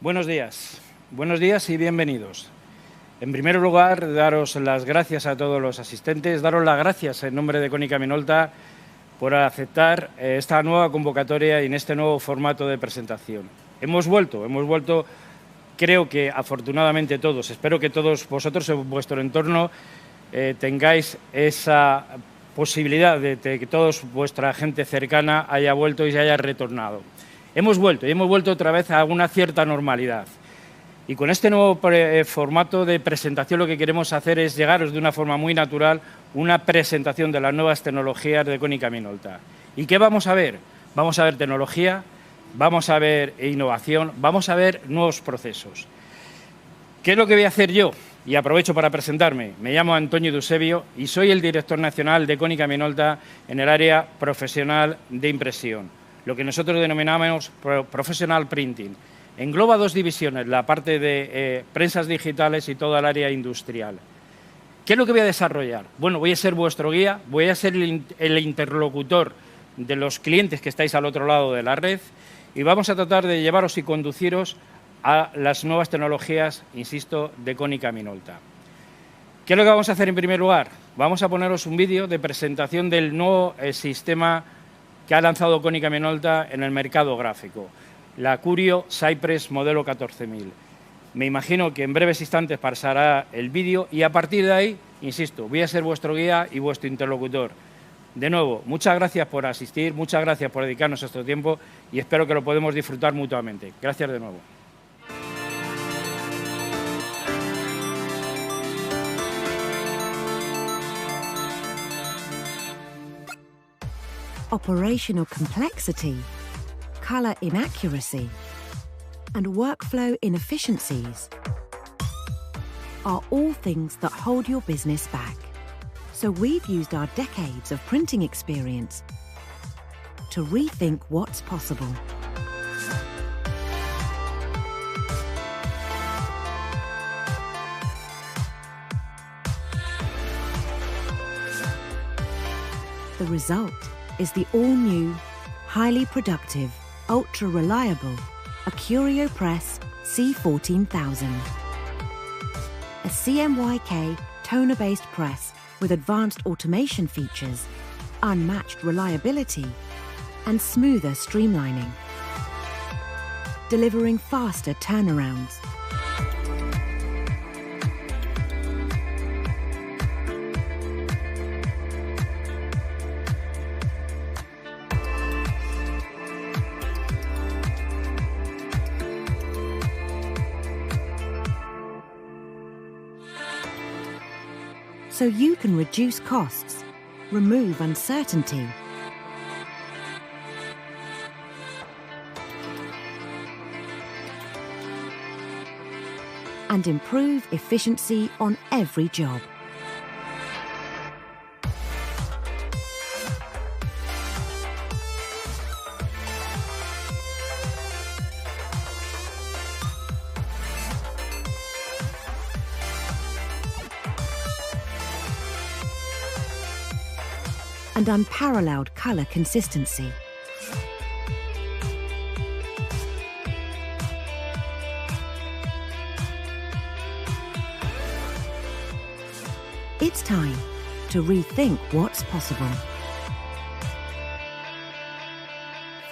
Buenos días y bienvenidos. En primer lugar, daros las gracias a todos los asistentes, daros las gracias en nombre de Konica Minolta por aceptar esta nueva convocatoria y en este nuevo formato de presentación. Hemos vuelto, creo que afortunadamente todos, espero que todos vosotros en vuestro entorno tengáis esa posibilidad de que toda vuestra gente cercana haya vuelto y se haya retornado. Hemos vuelto otra vez a una cierta normalidad. Y con este nuevo formato de presentación lo que queremos hacer es llegaros de una forma muy natural una presentación de las nuevas tecnologías de Konica Minolta. ¿Y qué vamos a ver? Vamos a ver tecnología, vamos a ver innovación, vamos a ver nuevos procesos. ¿Qué es lo que voy a hacer yo? Y aprovecho para presentarme. Me llamo Antonio Eusebio y soy el director nacional de Konica Minolta en el área profesional de impresión, lo que nosotros denominamos Professional Printing. Engloba dos divisiones, la parte de prensas digitales y toda el área industrial. ¿Qué es lo que voy a desarrollar? Bueno, voy a ser vuestro guía, voy a ser el interlocutor de los clientes que estáis al otro lado de la red y vamos a tratar de llevaros y conduciros a las nuevas tecnologías, insisto, de Konica Minolta. ¿Qué es lo que vamos a hacer en primer lugar? Vamos a poneros un vídeo de presentación del nuevo sistema que ha lanzado Konica Minolta en el mercado gráfico, la Curio Cypress modelo 14000. Me imagino que en breves instantes pasará el vídeo y a partir de ahí, insisto, voy a ser vuestro guía y vuestro interlocutor. De nuevo, muchas gracias por asistir, muchas gracias por dedicarnos este tiempo y espero que lo podamos disfrutar mutuamente. Gracias de nuevo. Operational complexity, color inaccuracy, and workflow inefficiencies are all things that hold your business back. So we've used our decades of printing experience to rethink what's possible. The result is the all-new, highly productive, ultra-reliable Acurio Press C14000. A CMYK toner-based press with advanced automation features, unmatched reliability, and smoother streamlining, delivering faster turnarounds. So you can reduce costs, remove uncertainty, and improve efficiency on every job. And unparalleled color consistency. It's time to rethink what's possible.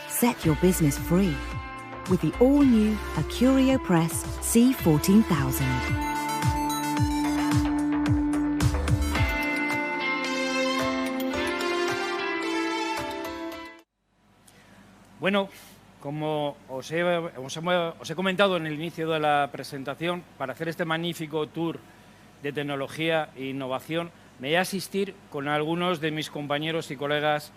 Set your business free with the all-new Acurio Press C14000. Bueno, como os he comentado en el inicio de la presentación, para hacer este magnífico tour de tecnología e innovación, me voy a asistir con algunos de mis compañeros y colegas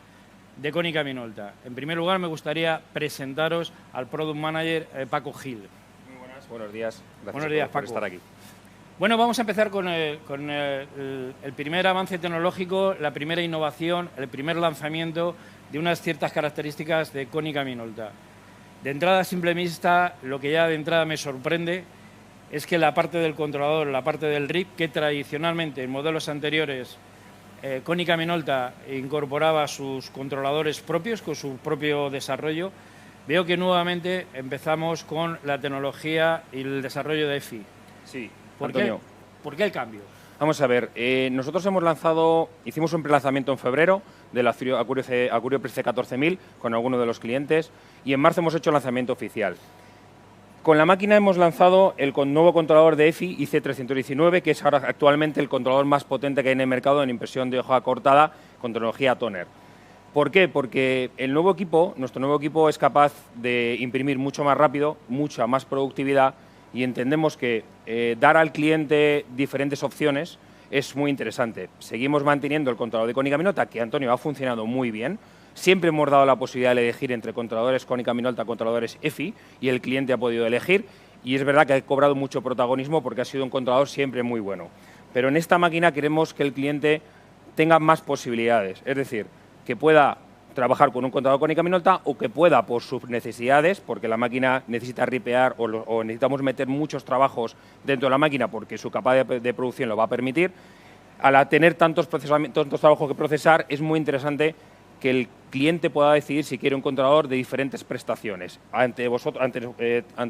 de Konica Minolta. En primer lugar, me gustaría presentaros al Product Manager Paco Gil. Muy buenas, buenos días. Buenos días, por Paco. estar aquí. Bueno, vamos a empezar con el primer avance tecnológico, la primera innovación, el primer lanzamiento de unas ciertas características de Konica Minolta. De entrada, a simple vista, lo que ya de entrada me sorprende es que la parte del controlador, la parte del RIP, que tradicionalmente en modelos anteriores Konica Minolta incorporaba sus controladores propios con su propio desarrollo, Veo que nuevamente empezamos con la tecnología y el desarrollo de EFI. Sí, ¿Por Antonio. ¿Por qué el cambio? Vamos a ver, nosotros hicimos un prelanzamiento en febrero del AcurioPress C14000 con algunos de los clientes y en marzo hemos hecho el lanzamiento oficial. Con la máquina hemos lanzado el nuevo controlador de EFI IC319, que es ahora actualmente el controlador más potente que hay en el mercado en impresión de hoja cortada con tecnología toner. ¿Por qué? Porque nuestro nuevo equipo es capaz de imprimir mucho más rápido, mucha más productividad y entendemos que dar al cliente diferentes opciones es muy interesante. Seguimos manteniendo el controlador de Konica Minolta, que Antonio ha funcionado muy bien. Siempre hemos dado la posibilidad de elegir entre controladores Konica Minolta, controladores EFI, y el cliente ha podido elegir. Y es verdad que ha cobrado mucho protagonismo porque ha sido un controlador siempre muy bueno. Pero en esta máquina queremos que el cliente tenga más posibilidades, es decir, que pueda trabajar con un controlador Konica Minolta o que pueda, por sus necesidades, porque la máquina necesita ripear o necesitamos meter muchos trabajos dentro de la máquina porque su capacidad de producción lo va a permitir, al tener tantos trabajos que procesar, es muy interesante que el cliente pueda decidir si quiere un controlador de diferentes prestaciones. Ante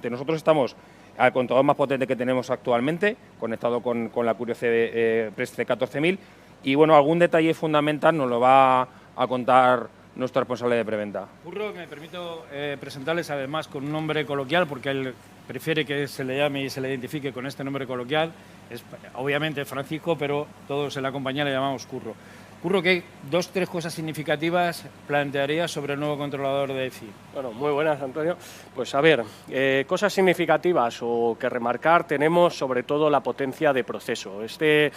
nosotros estamos al controlador más potente que tenemos actualmente, conectado con la AcurioPress C14000, y bueno, algún detalle fundamental nos lo va a contar nuestro responsable de preventa. Curro, me permito presentarles además con un nombre coloquial, porque él prefiere que se le llame y se le identifique con este nombre coloquial. Es obviamente Francisco, pero todos en la compañía le llamamos Curro. Curro, ¿qué 2 o 3 cosas significativas plantearías sobre el nuevo controlador de EFI? Bueno, muy buenas, Antonio. Pues a ver, cosas significativas o que remarcar, tenemos sobre todo la potencia de proceso. Este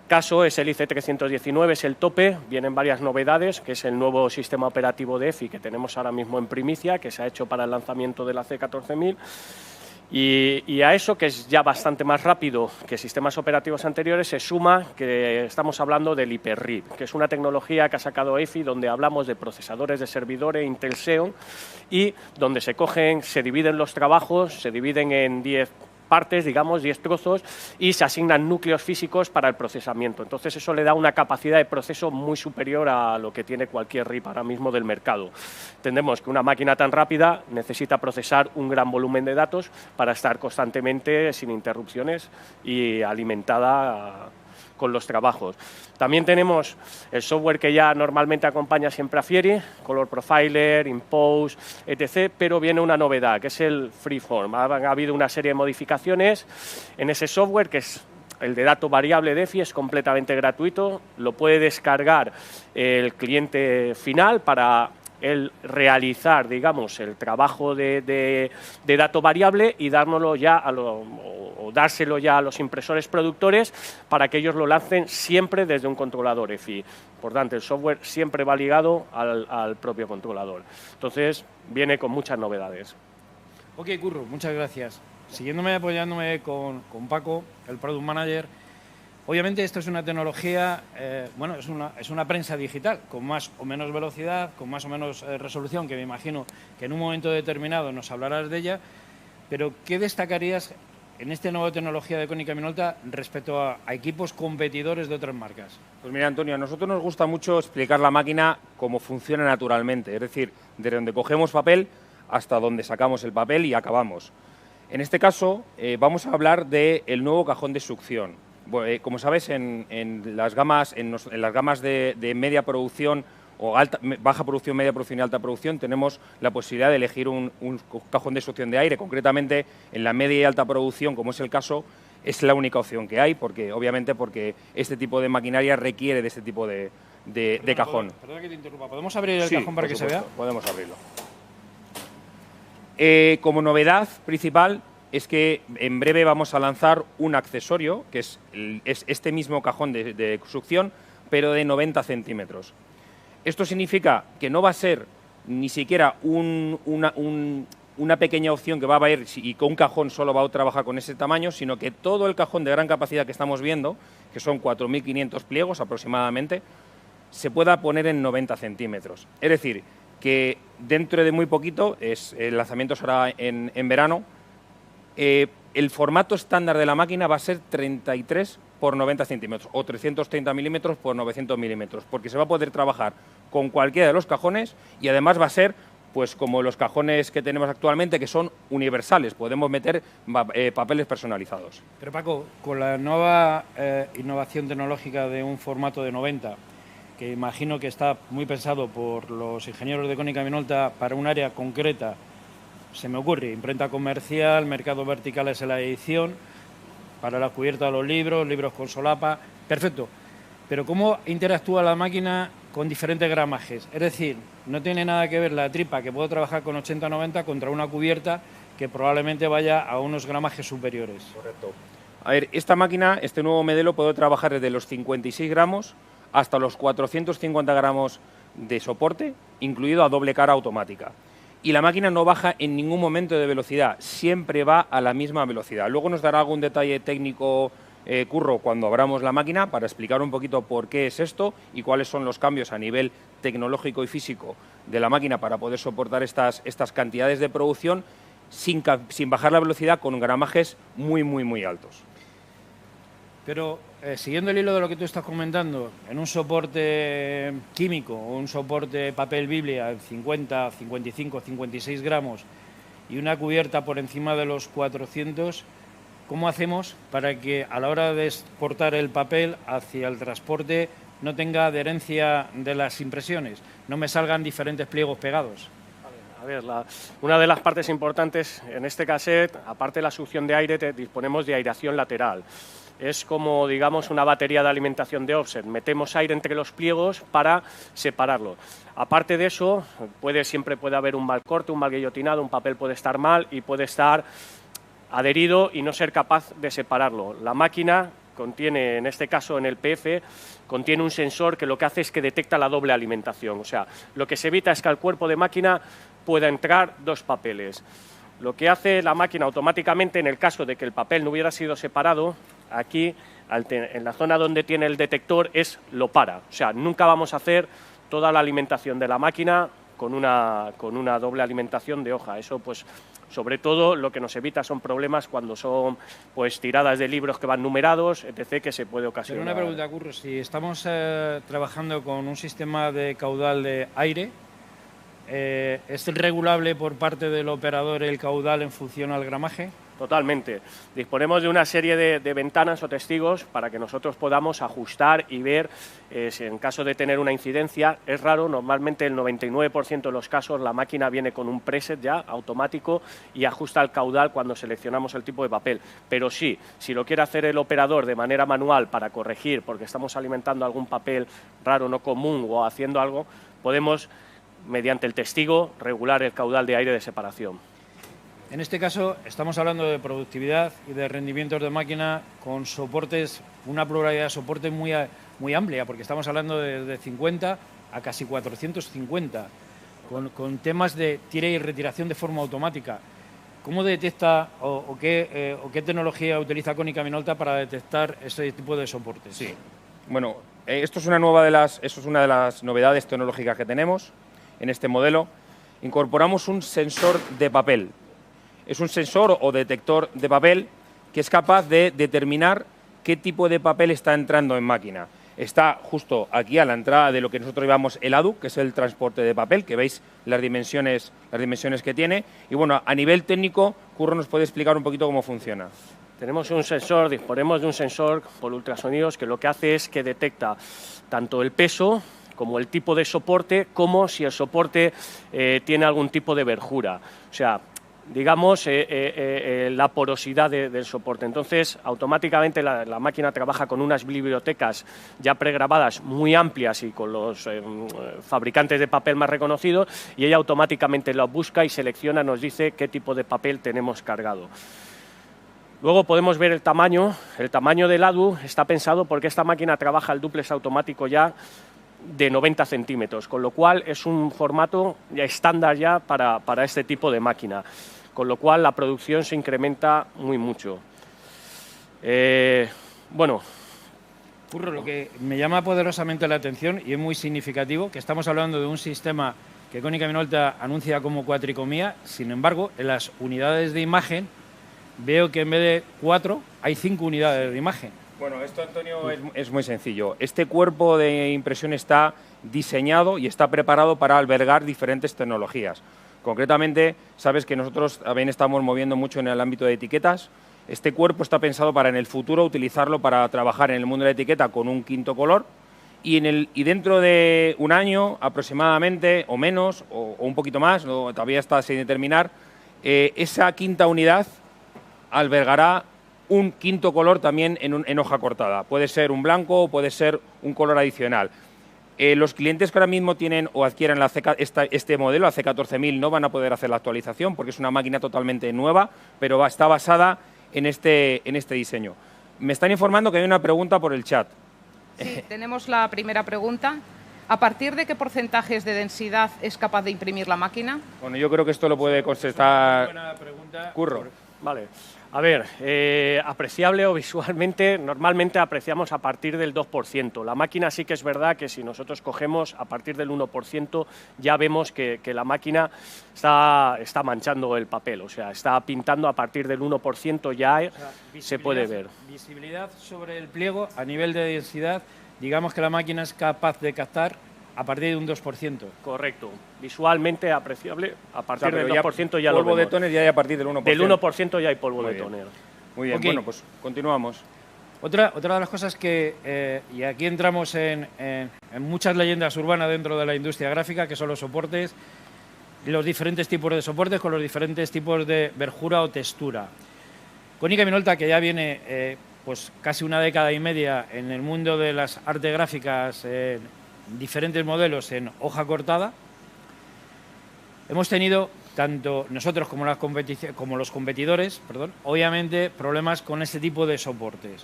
caso es el IC319, es el tope, vienen varias novedades, que es el nuevo sistema operativo de EFI que tenemos ahora mismo en primicia, que se ha hecho para el lanzamiento de la C14000. Y a eso, que es ya bastante más rápido que sistemas operativos anteriores, se suma que estamos hablando del Hyper-RIB, que es una tecnología que ha sacado EFI, donde hablamos de procesadores de servidores Intel Xeon y donde se dividen los trabajos, se dividen en 10 partes, digamos, 10 trozos, y se asignan núcleos físicos para el procesamiento. Entonces eso le da una capacidad de proceso muy superior a lo que tiene cualquier RIB ahora mismo del mercado. Entendemos que una máquina tan rápida necesita procesar un gran volumen de datos para estar constantemente sin interrupciones y alimentada con los trabajos. También tenemos el software que ya normalmente acompaña siempre a Fieri, Color Profiler, Impose, etc., pero viene una novedad, que es el Freeform. Ha habido una serie de modificaciones en ese software, que es el de dato variable de EFI, es completamente gratuito, lo puede descargar el cliente final para el realizar, digamos, el trabajo de dato variable y dárnoslo ya o dárselo ya a los impresores productores para que ellos lo lancen siempre desde un controlador EFI. Por tanto, el software siempre va ligado al propio controlador. Entonces, viene con muchas novedades. Ok, Curro, muchas gracias. Apoyándome con Paco, el Product Manager. Obviamente esto es una tecnología, bueno, es una prensa digital con más o menos velocidad, con más o menos resolución, que me imagino que en un momento determinado nos hablarás de ella, pero ¿qué destacarías en esta nueva tecnología de Konica Minolta respecto a equipos competidores de otras marcas? Pues mira, Antonio, a nosotros nos gusta mucho explicar la máquina cómo funciona naturalmente, es decir, desde donde cogemos papel hasta donde sacamos el papel y acabamos. En este caso, vamos a hablar del nuevo cajón de succión. Como sabes, en las gamas de media producción o baja producción, media producción y alta producción tenemos la posibilidad de elegir un cajón de succión de aire. Concretamente, en la media y alta producción, como es el caso, es la única opción que hay, obviamente porque este tipo de maquinaria requiere de este tipo de cajón. Perdona que te interrumpa. ¿Podemos abrir el cajón para que se vea? Podemos abrirlo. Como novedad principal es que en breve vamos a lanzar un accesorio, que es este mismo cajón de succión, pero de 90 centímetros. Esto significa que no va a ser ni siquiera una pequeña opción que va a ir y con un cajón solo va a trabajar con ese tamaño, sino que todo el cajón de gran capacidad que estamos viendo, que son 4.500 pliegos aproximadamente, se pueda poner en 90 centímetros. Es decir, que dentro de muy poquito, el lanzamiento será en verano, el formato estándar de la máquina va a ser 33 por 90 centímetros o 330 milímetros por 900 milímetros, porque se va a poder trabajar con cualquiera de los cajones y además va a ser pues como los cajones que tenemos actualmente, que son universales, podemos meter papeles personalizados. Pero Paco, con la nueva innovación tecnológica de un formato de 90, que imagino que está muy pensado por los ingenieros de Konica Minolta para un área concreta, se me ocurre, imprenta comercial, mercados verticales en la edición, para la cubierta de los libros, libros con solapa, perfecto. Pero ¿cómo interactúa la máquina con diferentes gramajes? Es decir, no tiene nada que ver la tripa, que puedo trabajar con 80-90, contra una cubierta que probablemente vaya a unos gramajes superiores. Correcto. A ver, esta máquina, este nuevo modelo, puede trabajar desde los 56 gramos hasta los 450 gramos de soporte, incluido a doble cara automática. Y la máquina no baja en ningún momento de velocidad, siempre va a la misma velocidad. Luego nos dará algún detalle técnico Curro cuando abramos la máquina para explicar un poquito por qué es esto y cuáles son los cambios a nivel tecnológico y físico de la máquina para poder soportar estas cantidades de producción sin bajar la velocidad con gramajes muy altos. Pero siguiendo el hilo de lo que tú estás comentando, en un soporte químico o un soporte papel biblia en 50, 55, 56 gramos y una cubierta por encima de los 400, ¿cómo hacemos para que a la hora de exportar el papel hacia el transporte no tenga adherencia de las impresiones, no me salgan diferentes pliegos pegados? A ver, una de las partes importantes en este cassette, aparte de la succión de aire, disponemos de aireación lateral. Es como, digamos, una batería de alimentación de offset. Metemos aire entre los pliegos para separarlo. Aparte de eso, siempre puede haber un mal corte, un mal guillotinado, un papel puede estar mal y puede estar adherido y no ser capaz de separarlo. La máquina contiene, en este caso en el PF, contiene un sensor que lo que hace es que detecta la doble alimentación. O sea, lo que se evita es que al cuerpo de máquina pueda entrar dos papeles. Lo que hace la máquina automáticamente, en el caso de que el papel no hubiera sido separado, aquí, en la zona donde tiene el detector, lo para. O sea, nunca vamos a hacer toda la alimentación de la máquina con una doble alimentación de hoja. Eso, pues, sobre todo, lo que nos evita son problemas cuando son, pues, tiradas de libros que van numerados, etc., que se puede ocasionar. Pero una pregunta, Curro, si estamos trabajando con un sistema de caudal de aire, ¿es regulable por parte del operador el caudal en función al gramaje? Totalmente. Disponemos de una serie de ventanas o testigos para que nosotros podamos ajustar y ver si en caso de tener una incidencia. Es raro, normalmente el 99% de los casos la máquina viene con un preset ya automático y ajusta el caudal cuando seleccionamos el tipo de papel. Pero sí, si lo quiere hacer el operador de manera manual para corregir porque estamos alimentando algún papel raro, no común o haciendo algo, podemos, mediante el testigo, regular el caudal de aire de separación. En este caso estamos hablando de productividad y de rendimientos de máquina con soportes, una pluralidad de soportes muy amplia, porque estamos hablando de 50 a casi 450, con temas de tira y retiración de forma automática. ¿Cómo detecta o qué tecnología utiliza Konica Minolta para detectar ese tipo de soportes? Sí, bueno, esto es una de las novedades tecnológicas que tenemos en este modelo. Incorporamos un sensor de papel. Es un sensor o detector de papel que es capaz de determinar qué tipo de papel está entrando en máquina. Está justo aquí a la entrada de lo que nosotros llamamos el ADU, que es el transporte de papel, que veis las dimensiones que tiene. Y bueno, a nivel técnico, Curro nos puede explicar un poquito cómo funciona. Tenemos un sensor, disponemos de un sensor por ultrasonidos que lo que hace es que detecta tanto el peso como el tipo de soporte, como si el soporte tiene algún tipo de verjura. O sea, digamos, la porosidad del soporte. Entonces, automáticamente la máquina trabaja con unas bibliotecas ya pregrabadas muy amplias y con los fabricantes de papel más reconocidos, y ella automáticamente lo busca y selecciona, nos dice qué tipo de papel tenemos cargado. Luego podemos ver el tamaño. El tamaño del ADU está pensado porque esta máquina trabaja el dúplex automático ya de 90 centímetros, con lo cual es un formato estándar ya para este tipo de máquina, con lo cual la producción se incrementa mucho. Bueno. Curro, lo que me llama poderosamente la atención y es muy significativo, que estamos hablando de un sistema que Konica Minolta anuncia como cuatricomía, sin embargo, en las unidades de imagen veo que en vez de 4 hay 5 unidades de imagen. Bueno, esto, Antonio, es muy sencillo. Este cuerpo de impresión está diseñado y está preparado para albergar diferentes tecnologías. Concretamente, sabes que nosotros también estamos moviendo mucho en el ámbito de etiquetas. Este cuerpo está pensado para en el futuro utilizarlo para trabajar en el mundo de la etiqueta con un quinto color y dentro de un año aproximadamente, o menos, o un poquito más, todavía está sin determinar, esa quinta unidad albergará un quinto color también en hoja cortada. Puede ser un blanco o puede ser un color adicional. Los clientes que ahora mismo tienen o adquieren este modelo, la C14000, no van a poder hacer la actualización porque es una máquina totalmente nueva, pero está basada en este diseño. Me están informando que hay una pregunta por el chat. Sí, tenemos la primera pregunta. ¿A partir de qué porcentajes de densidad es capaz de imprimir la máquina? Bueno, yo creo que esto lo puede contestar Buena pregunta. Curro. Vale. A ver, apreciable o visualmente, normalmente apreciamos a partir del 2%. La máquina sí que es verdad que si nosotros cogemos a partir del 1%, ya vemos que la máquina está manchando el papel, o sea, está pintando a partir del 1%, ya se puede ver. Visibilidad sobre el pliego a nivel de densidad, digamos que la máquina es capaz de captar a partir de un 2%. Correcto. Visualmente apreciable, a partir del 2% ya lo vemos. Polvo de tóner ya hay a partir del 1%. Del 1% ya hay polvo Muy de bien. tóner. Muy bien, Ok. bueno, pues continuamos. Otra de las cosas que, y aquí entramos en muchas leyendas urbanas dentro de la industria gráfica, que son los soportes, los diferentes tipos de soportes con los diferentes tipos de verjura o textura. Konica Minolta, que ya viene pues casi una década y media en el mundo de las artes gráficas, diferentes modelos en hoja cortada, hemos tenido, tanto nosotros como los competidores, obviamente problemas con ese tipo de soportes.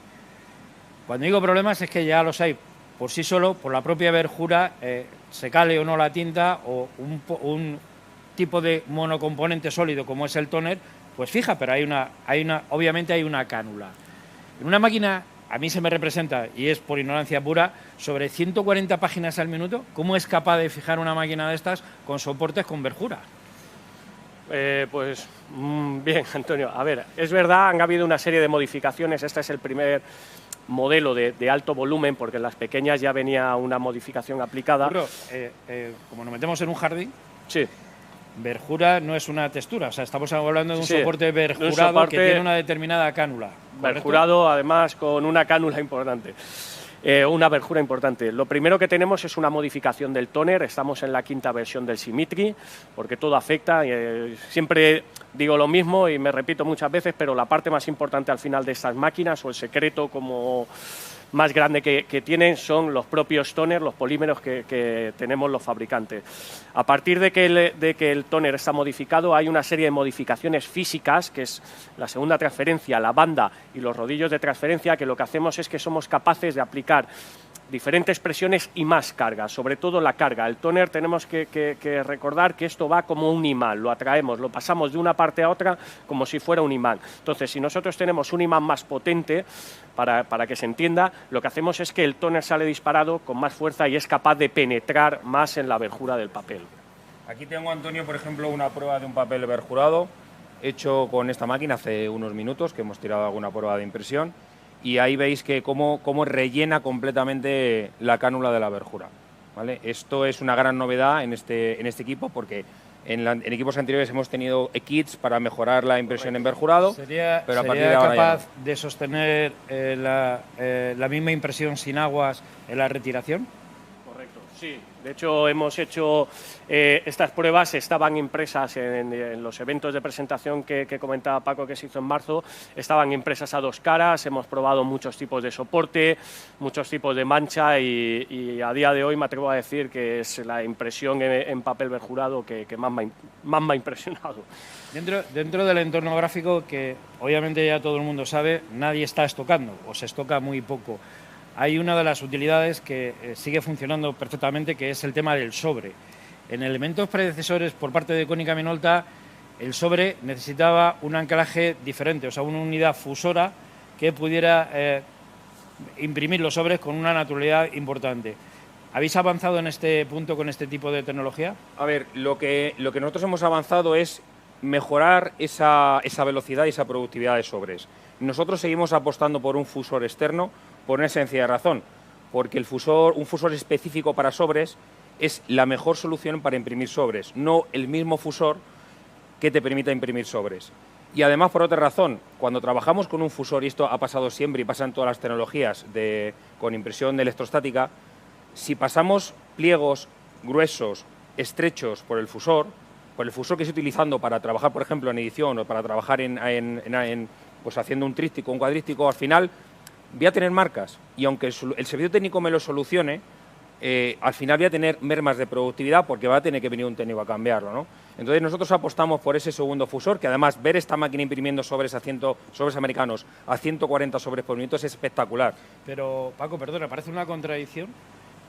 Cuando digo problemas es que ya los hay por sí solo, por la propia verjura, se cale o no la tinta, o un tipo de monocomponente sólido como es el tóner, pues fija, pero obviamente hay una cánula. En una máquina, a mí se me representa, y es por ignorancia pura, sobre 140 páginas al minuto. ¿Cómo es capaz de fijar una máquina de estas con soportes con verjura? Bien, Antonio. A ver, es verdad, han habido una serie de modificaciones. Este es el primer modelo de alto volumen, porque en las pequeñas ya venía una modificación aplicada. Curro, como nos metemos en un jardín, Sí. verjura no es una textura, o sea, estamos hablando de un Sí, soporte de un verjurado soporte que tiene una determinada cánula. ¿correcto? Verjurado, además, con una cánula importante. Una verjura importante. Lo primero que tenemos es una modificación del tóner. Estamos en la quinta versión del Symmetry, porque todo afecta. Siempre digo lo mismo y me repito muchas veces, pero la parte más importante al final de estas máquinas, o el secreto como más grande que tienen, son los propios tóner, los polímeros que tenemos los fabricantes. A partir de que el tóner está modificado, hay una serie de modificaciones físicas, que es la segunda transferencia, la banda y los rodillos de transferencia, que lo que hacemos es que somos capaces de aplicar diferentes presiones y más carga, sobre todo la carga. El tóner tenemos que recordar que esto va como un imán, lo atraemos, lo pasamos de una parte a otra como si fuera un imán. Entonces, si nosotros tenemos un imán más potente, para que se entienda, lo que hacemos es que el tóner sale disparado con más fuerza y es capaz de penetrar más en la verjura del papel. Aquí tengo, Antonio, por ejemplo, una prueba de un papel verjurado hecho con esta máquina hace unos minutos, que hemos tirado alguna prueba de impresión, y ahí veis que cómo rellena completamente la cánula de la verjura, ¿vale? Esto es una gran novedad en este equipo, porque en equipos anteriores hemos tenido kits para mejorar la impresión en verjurado, ¿Sería pero a partir de ahora capaz ya no. de sostener la misma impresión sin aguas en la retiración? Correcto, sí. De hecho, hemos hecho estas pruebas, estaban impresas en los eventos de presentación que comentaba Paco, que se hizo en marzo, estaban impresas a dos caras, hemos probado muchos tipos de soporte, muchos tipos de mancha y a día de hoy me atrevo a decir que es la impresión en papel verjurado que más me ha impresionado. Dentro del entorno gráfico, que obviamente ya todo el mundo sabe, nadie está estocando o se estoca muy poco. Hay una de las utilidades que sigue funcionando perfectamente, que es el tema del sobre. En elementos predecesores por parte de Konica Minolta, el sobre necesitaba un anclaje diferente, o sea, una unidad fusora que pudiera imprimir los sobres con una naturalidad importante. ¿Habéis avanzado en este punto con este tipo de tecnología? A ver, lo que nosotros hemos avanzado es mejorar esa velocidad y esa productividad de sobres. Nosotros seguimos apostando por un fusor externo por una sencilla razón, porque un fusor específico para sobres es la mejor solución para imprimir sobres, no el mismo fusor que te permita imprimir sobres. Y además, por otra razón, cuando trabajamos con un fusor, y esto ha pasado siempre y pasa en todas las tecnologías con impresión electrostática, si pasamos pliegos gruesos, estrechos por el fusor que estoy utilizando para trabajar, por ejemplo, en edición o para trabajar pues haciendo un tríptico, un cuadríptico, al final voy a tener marcas. Y aunque el servicio técnico me lo solucione, al final voy a tener mermas de productividad porque va a tener que venir un técnico a cambiarlo, ¿no? Entonces nosotros apostamos por ese segundo fusor, que además ver esta máquina imprimiendo sobres americanos a 140 sobres por minuto es espectacular. Pero, Paco, perdona, parece una contradicción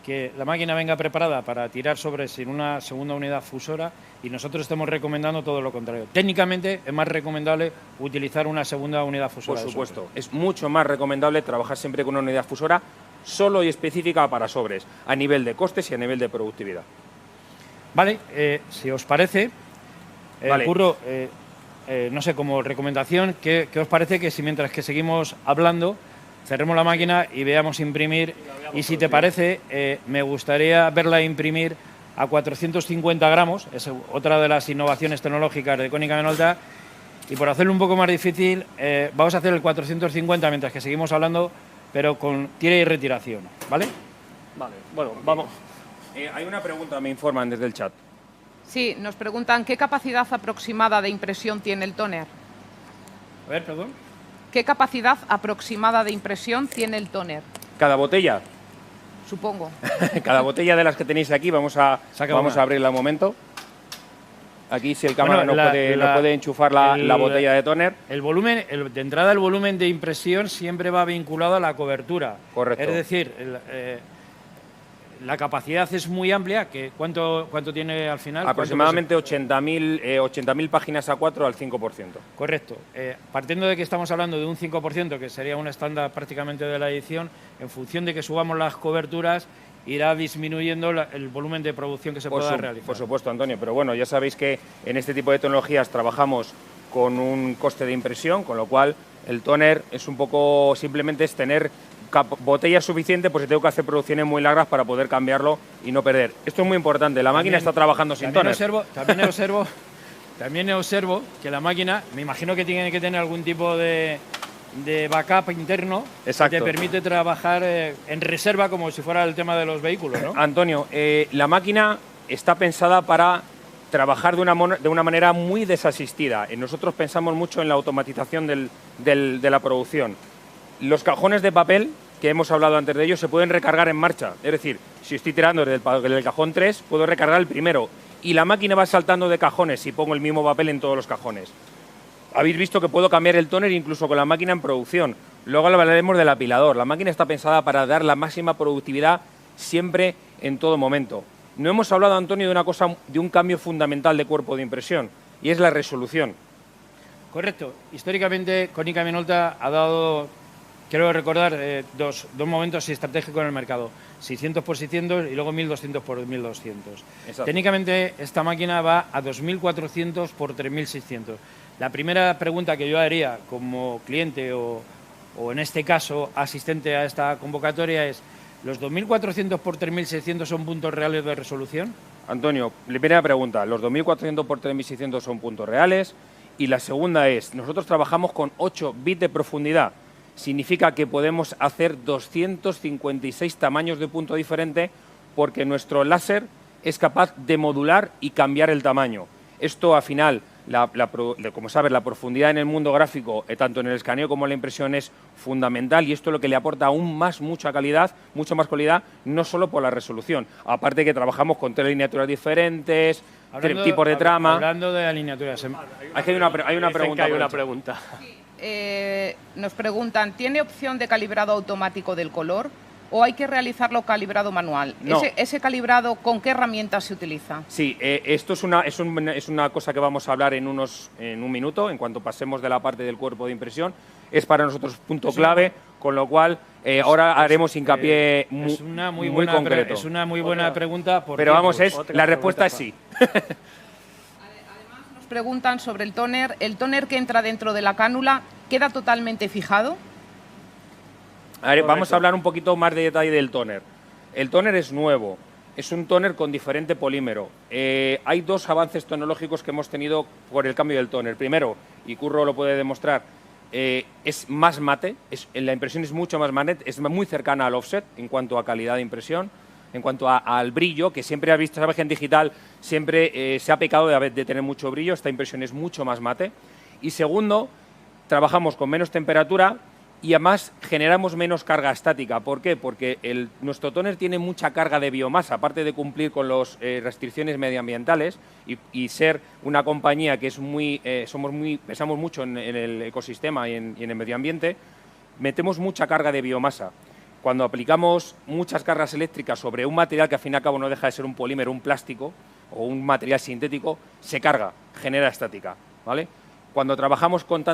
que la máquina venga preparada para tirar sobres sin una segunda unidad fusora y nosotros estamos recomendando todo lo contrario. Técnicamente es más recomendable utilizar una segunda unidad fusora. Por supuesto, es mucho más recomendable trabajar siempre con una unidad fusora solo y específica para sobres, a nivel de costes y a nivel de productividad. Vale, si os parece, Vale. Curro, no sé, como recomendación, ¿qué os parece que si mientras que seguimos hablando cerremos la máquina y veamos imprimir? Y si te parece, me gustaría verla imprimir a 450 gramos, es otra de las innovaciones tecnológicas de Konica Minolta, y por hacerlo un poco más difícil, vamos a hacer el 450 mientras que seguimos hablando, pero con tira y retiración, ¿vale? Vale, bueno, vamos. Hay una pregunta, me informan desde el chat. Sí, nos preguntan qué capacidad aproximada de impresión tiene el tóner. A ver, perdón. ¿Qué capacidad aproximada de impresión tiene el tóner? Cada botella, Supongo. cada botella de las que tenéis aquí, vamos a abrirla un momento. Aquí, si el cámara Bueno, no puede enchufar la botella de tóner. El volumen, de entrada, el volumen de impresión siempre va vinculado a la cobertura. Correcto. Es decir, la capacidad es muy amplia. ¿Cuánto tiene al final? Aproximadamente 80.000 páginas A4 al 5%. Correcto. Partiendo de que estamos hablando de un 5%, que sería un estándar prácticamente de la edición, en función de que subamos las coberturas, irá disminuyendo el volumen de producción que se pueda realizar. Por supuesto, Antonio, pero bueno, ya sabéis que en este tipo de tecnologías trabajamos con un coste de impresión, con lo cual el tóner es un poco, simplemente es tener botella suficiente, pues si tengo que hacer producciones muy largas para poder cambiarlo y no perder. Esto es muy importante, la máquina está trabajando sin tóner. También observo que la máquina, me imagino que tiene que tener algún tipo de backup interno. Exacto. Que te permite trabajar en reserva como si fuera el tema de los vehículos, ¿no? Antonio, la máquina está pensada para trabajar de una manera muy desasistida. Nosotros pensamos mucho en la automatización de la producción. Los cajones de papel, que hemos hablado antes de ellos, se pueden recargar en marcha. Es decir, si estoy tirando desde el cajón 3, puedo recargar el primero. Y la máquina va saltando de cajones si pongo el mismo papel en todos los cajones. Habéis visto que puedo cambiar el tóner incluso con la máquina en producción. Luego hablaremos del apilador. La máquina está pensada para dar la máxima productividad siempre, en todo momento. No hemos hablado, Antonio, de un cambio fundamental de cuerpo de impresión, y es la resolución. Correcto. Históricamente, Konica Minolta ha dado, quiero recordar, dos momentos estratégicos en el mercado. 600 por 600 y luego 1200 por 1200. Exacto. Técnicamente, esta máquina va a 2400 por 3600. La primera pregunta que yo haría como cliente o en este caso asistente a esta convocatoria es: ¿los 2400 por 3600 son puntos reales de resolución? Antonio, primera pregunta, los 2400 por 3600 son puntos reales, y la segunda es, nosotros trabajamos con 8 bits de profundidad. Significa que podemos hacer 256 tamaños de punto diferente porque nuestro láser es capaz de modular y cambiar el tamaño. Esto, al final, como sabes, la profundidad en el mundo gráfico, tanto en el escaneo como en la impresión, es fundamental, y esto es lo que le aporta aún mucha más calidad, no solo por la resolución. Aparte que trabajamos con 3 lineaturas diferentes, tipos de trama. Hablando de alineaturas. Hay una pregunta. Nos preguntan, ¿tiene opción de calibrado automático del color o hay que realizarlo calibrado manual? No. ¿Ese calibrado con qué herramientas se utiliza? Sí, esto es una cosa que vamos a hablar en un minuto, en cuanto pasemos de la parte del cuerpo de impresión. Es para nosotros punto clave, con lo cual ahora haremos hincapié muy concreto. Es una muy buena pregunta. Pero vamos, la respuesta es sí. Nos preguntan sobre el tóner que entra dentro de la cánula, ¿queda totalmente fijado? A ver, vamos a hablar un poquito más de detalle del tóner. El tóner es nuevo. es un tóner con diferente polímero. Hay dos avances tecnológicos que hemos tenido por el cambio del tóner. Primero, y Curro lo puede demostrar, es más mate, la impresión es mucho más mate, es muy cercana al offset en cuanto a calidad de impresión, en cuanto al brillo, que siempre has visto, sabes que en digital siempre se ha pecado de tener mucho brillo, esta impresión es mucho más mate. Y segundo, trabajamos con menos temperatura y además generamos menos carga estática. ¿Por qué? Porque nuestro tóner tiene mucha carga de biomasa, aparte de cumplir con las restricciones medioambientales y ser una compañía que es pesamos mucho en el ecosistema y en el medio ambiente, metemos mucha carga de biomasa. Cuando aplicamos muchas cargas eléctricas sobre un material que al fin y al cabo no deja de ser un polímero, un plástico o un material sintético, se carga, genera estática, ¿vale? Cuando trabajamos con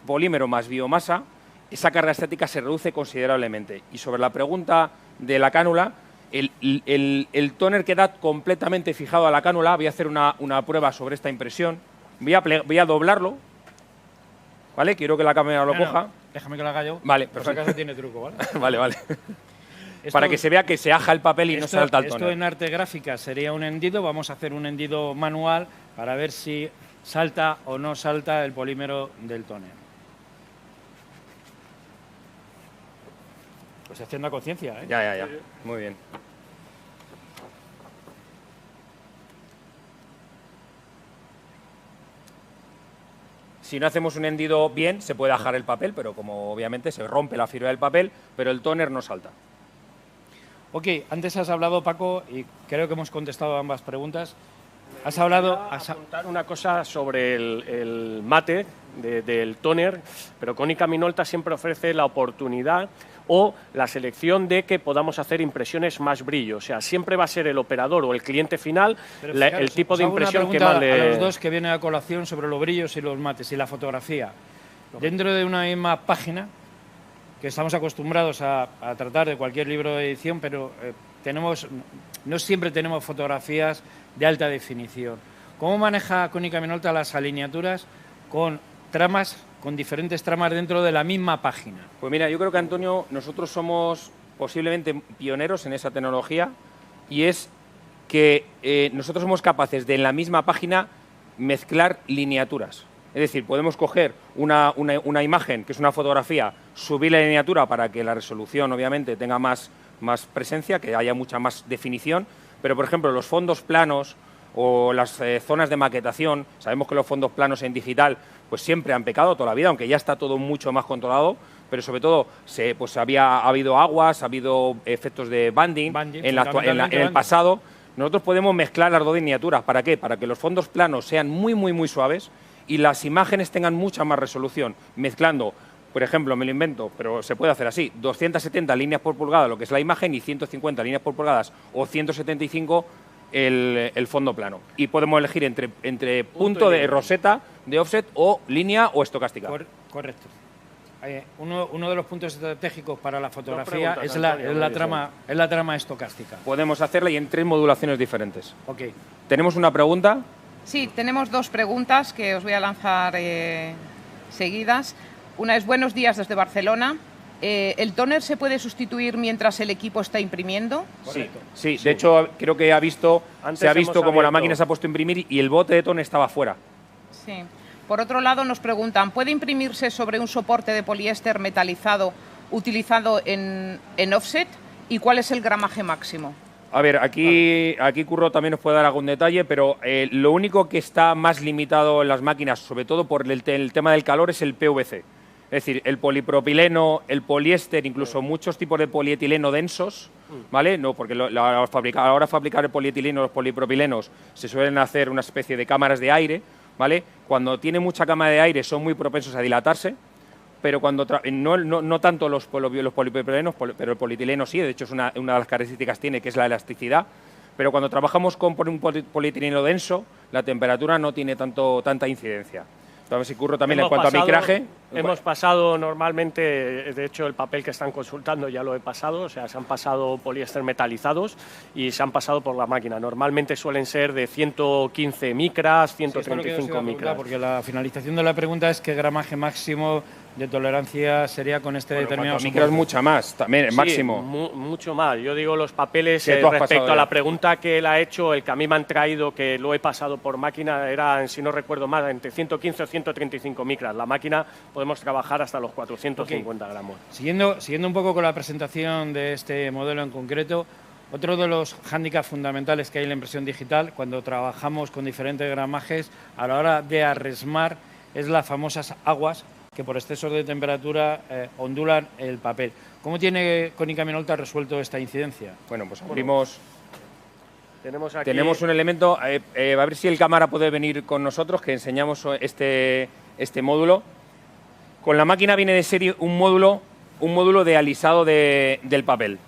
polímero más biomasa, esa carga estática se reduce considerablemente. Y sobre la pregunta de la cánula, el tóner queda completamente fijado a la cánula. Voy a hacer una prueba sobre esta impresión. Voy a doblarlo, ¿vale? Quiero que la cámara lo coja. Déjame que lo haga yo. Vale, por si acaso tiene truco, ¿vale? Vale. Para que se vea que se aja el papel y no salta el tóner. Esto en arte gráfica sería un hendido. Vamos a hacer un hendido manual para ver si salta o no salta el polímero del tóner. Pues haciendo a conciencia, ¿eh? Ya. Muy bien. Si no hacemos un hendido bien, se puede ajar el papel, pero como obviamente se rompe la fibra del papel, pero el tóner no salta. Ok, antes has hablado, Paco, y creo que hemos contestado ambas preguntas. Has hablado... apuntar una cosa sobre el mate del tóner, pero Konica Minolta siempre ofrece la oportunidad o la selección de que podamos hacer impresiones más brillo. O sea, siempre va a ser el operador o el cliente final el tipo de impresión que más le... A los dos que viene a colación sobre los brillos y los mates y la fotografía. Dentro de una misma página, que estamos acostumbrados a tratar de cualquier libro de edición, pero no siempre tenemos fotografías de alta definición. ¿Cómo maneja Konica Minolta las alineaturas con diferentes tramas dentro de la misma página? Pues mira, yo creo que, Antonio, nosotros somos posiblemente pioneros en esa tecnología, y es que nosotros somos capaces de en la misma página mezclar lineaturas. Es decir, podemos coger una imagen, que es una fotografía, subir la lineatura para que la resolución obviamente tenga más presencia, que haya mucha más definición, pero por ejemplo los fondos planos o las zonas de maquetación, sabemos que los fondos planos en digital pues siempre han pecado toda la vida, aunque ya está todo mucho más controlado, pero sobre todo ha habido aguas, ha habido efectos de banding en el pasado. Nosotros podemos mezclar las dos lineaturas. ¿Para qué? Para que los fondos planos sean muy suaves y las imágenes tengan mucha más resolución, mezclando, por ejemplo, me lo invento, pero se puede hacer así, 270 líneas por pulgada, lo que es la imagen, y 150 líneas por pulgadas o 175 el fondo plano. Y podemos elegir entre punto de roseta, de offset, o línea o estocástica. Correcto. Uno de los puntos estratégicos para la fotografía es la trama estocástica. Podemos hacerla y en 3 modulaciones diferentes. Ok. ¿Tenemos una pregunta? Sí, tenemos 2 preguntas que os voy a lanzar seguidas. Una es: buenos días desde Barcelona. ¿El tóner se puede sustituir mientras el equipo está imprimiendo? Sí. De hecho, creo que se ha visto como la máquina se ha puesto a imprimir y el bote de tóner estaba fuera. Sí. Por otro lado, nos preguntan, ¿puede imprimirse sobre un soporte de poliéster metalizado utilizado en offset? ¿Y cuál es el gramaje máximo? A ver, aquí Curro también nos puede dar algún detalle, pero lo único que está más limitado en las máquinas, sobre todo por el tema del calor, es el PVC. Es decir, el polipropileno, el poliéster, incluso muchos tipos de polietileno densos, ¿vale? No, porque a la hora de fabricar el polietileno, los polipropilenos, se suelen hacer una especie de cámaras de aire, ¿vale? Cuando tiene mucha cámara de aire son muy propensos a dilatarse, pero cuando no tanto los polipropilenos, pero el polietileno sí, de hecho es una de las características tiene, que es la elasticidad. Pero cuando trabajamos con un polietileno denso, la temperatura no tiene tanta incidencia. A ver si Curro también en cuanto a micraje. Hemos pasado normalmente, de hecho el papel que están consultando ya lo he pasado, o sea, se han pasado poliéster metalizados y se han pasado por la máquina. Normalmente suelen ser de 115 micras, 135 micras. Porque la finalización de la pregunta es qué gramaje máximo de tolerancia sería con este determinado micros soporte? mucha más, también, el Sí, máximo. Mucho más. Yo digo los papeles Que tú has respecto pasado a la ya. pregunta que él ha hecho, el que a mí me han traído, que lo he pasado por máquina, era, si no recuerdo mal, entre 115 o 135 micras. La máquina podemos trabajar hasta los 450 gramos. Siguiendo un poco con la presentación de este modelo en concreto, otro de los hándicaps fundamentales que hay en la impresión digital, cuando trabajamos con diferentes gramajes, a la hora de arresmar, es las famosas aguas que por excesos de temperatura ondulan el papel. ¿Cómo tiene Konica Minolta resuelto esta incidencia? Bueno, pues abrimos... Tenemos aquí... Tenemos un elemento, a ver si el cámara puede venir con nosotros, que enseñamos este módulo. Con la máquina viene de serie un módulo de alisado del papel.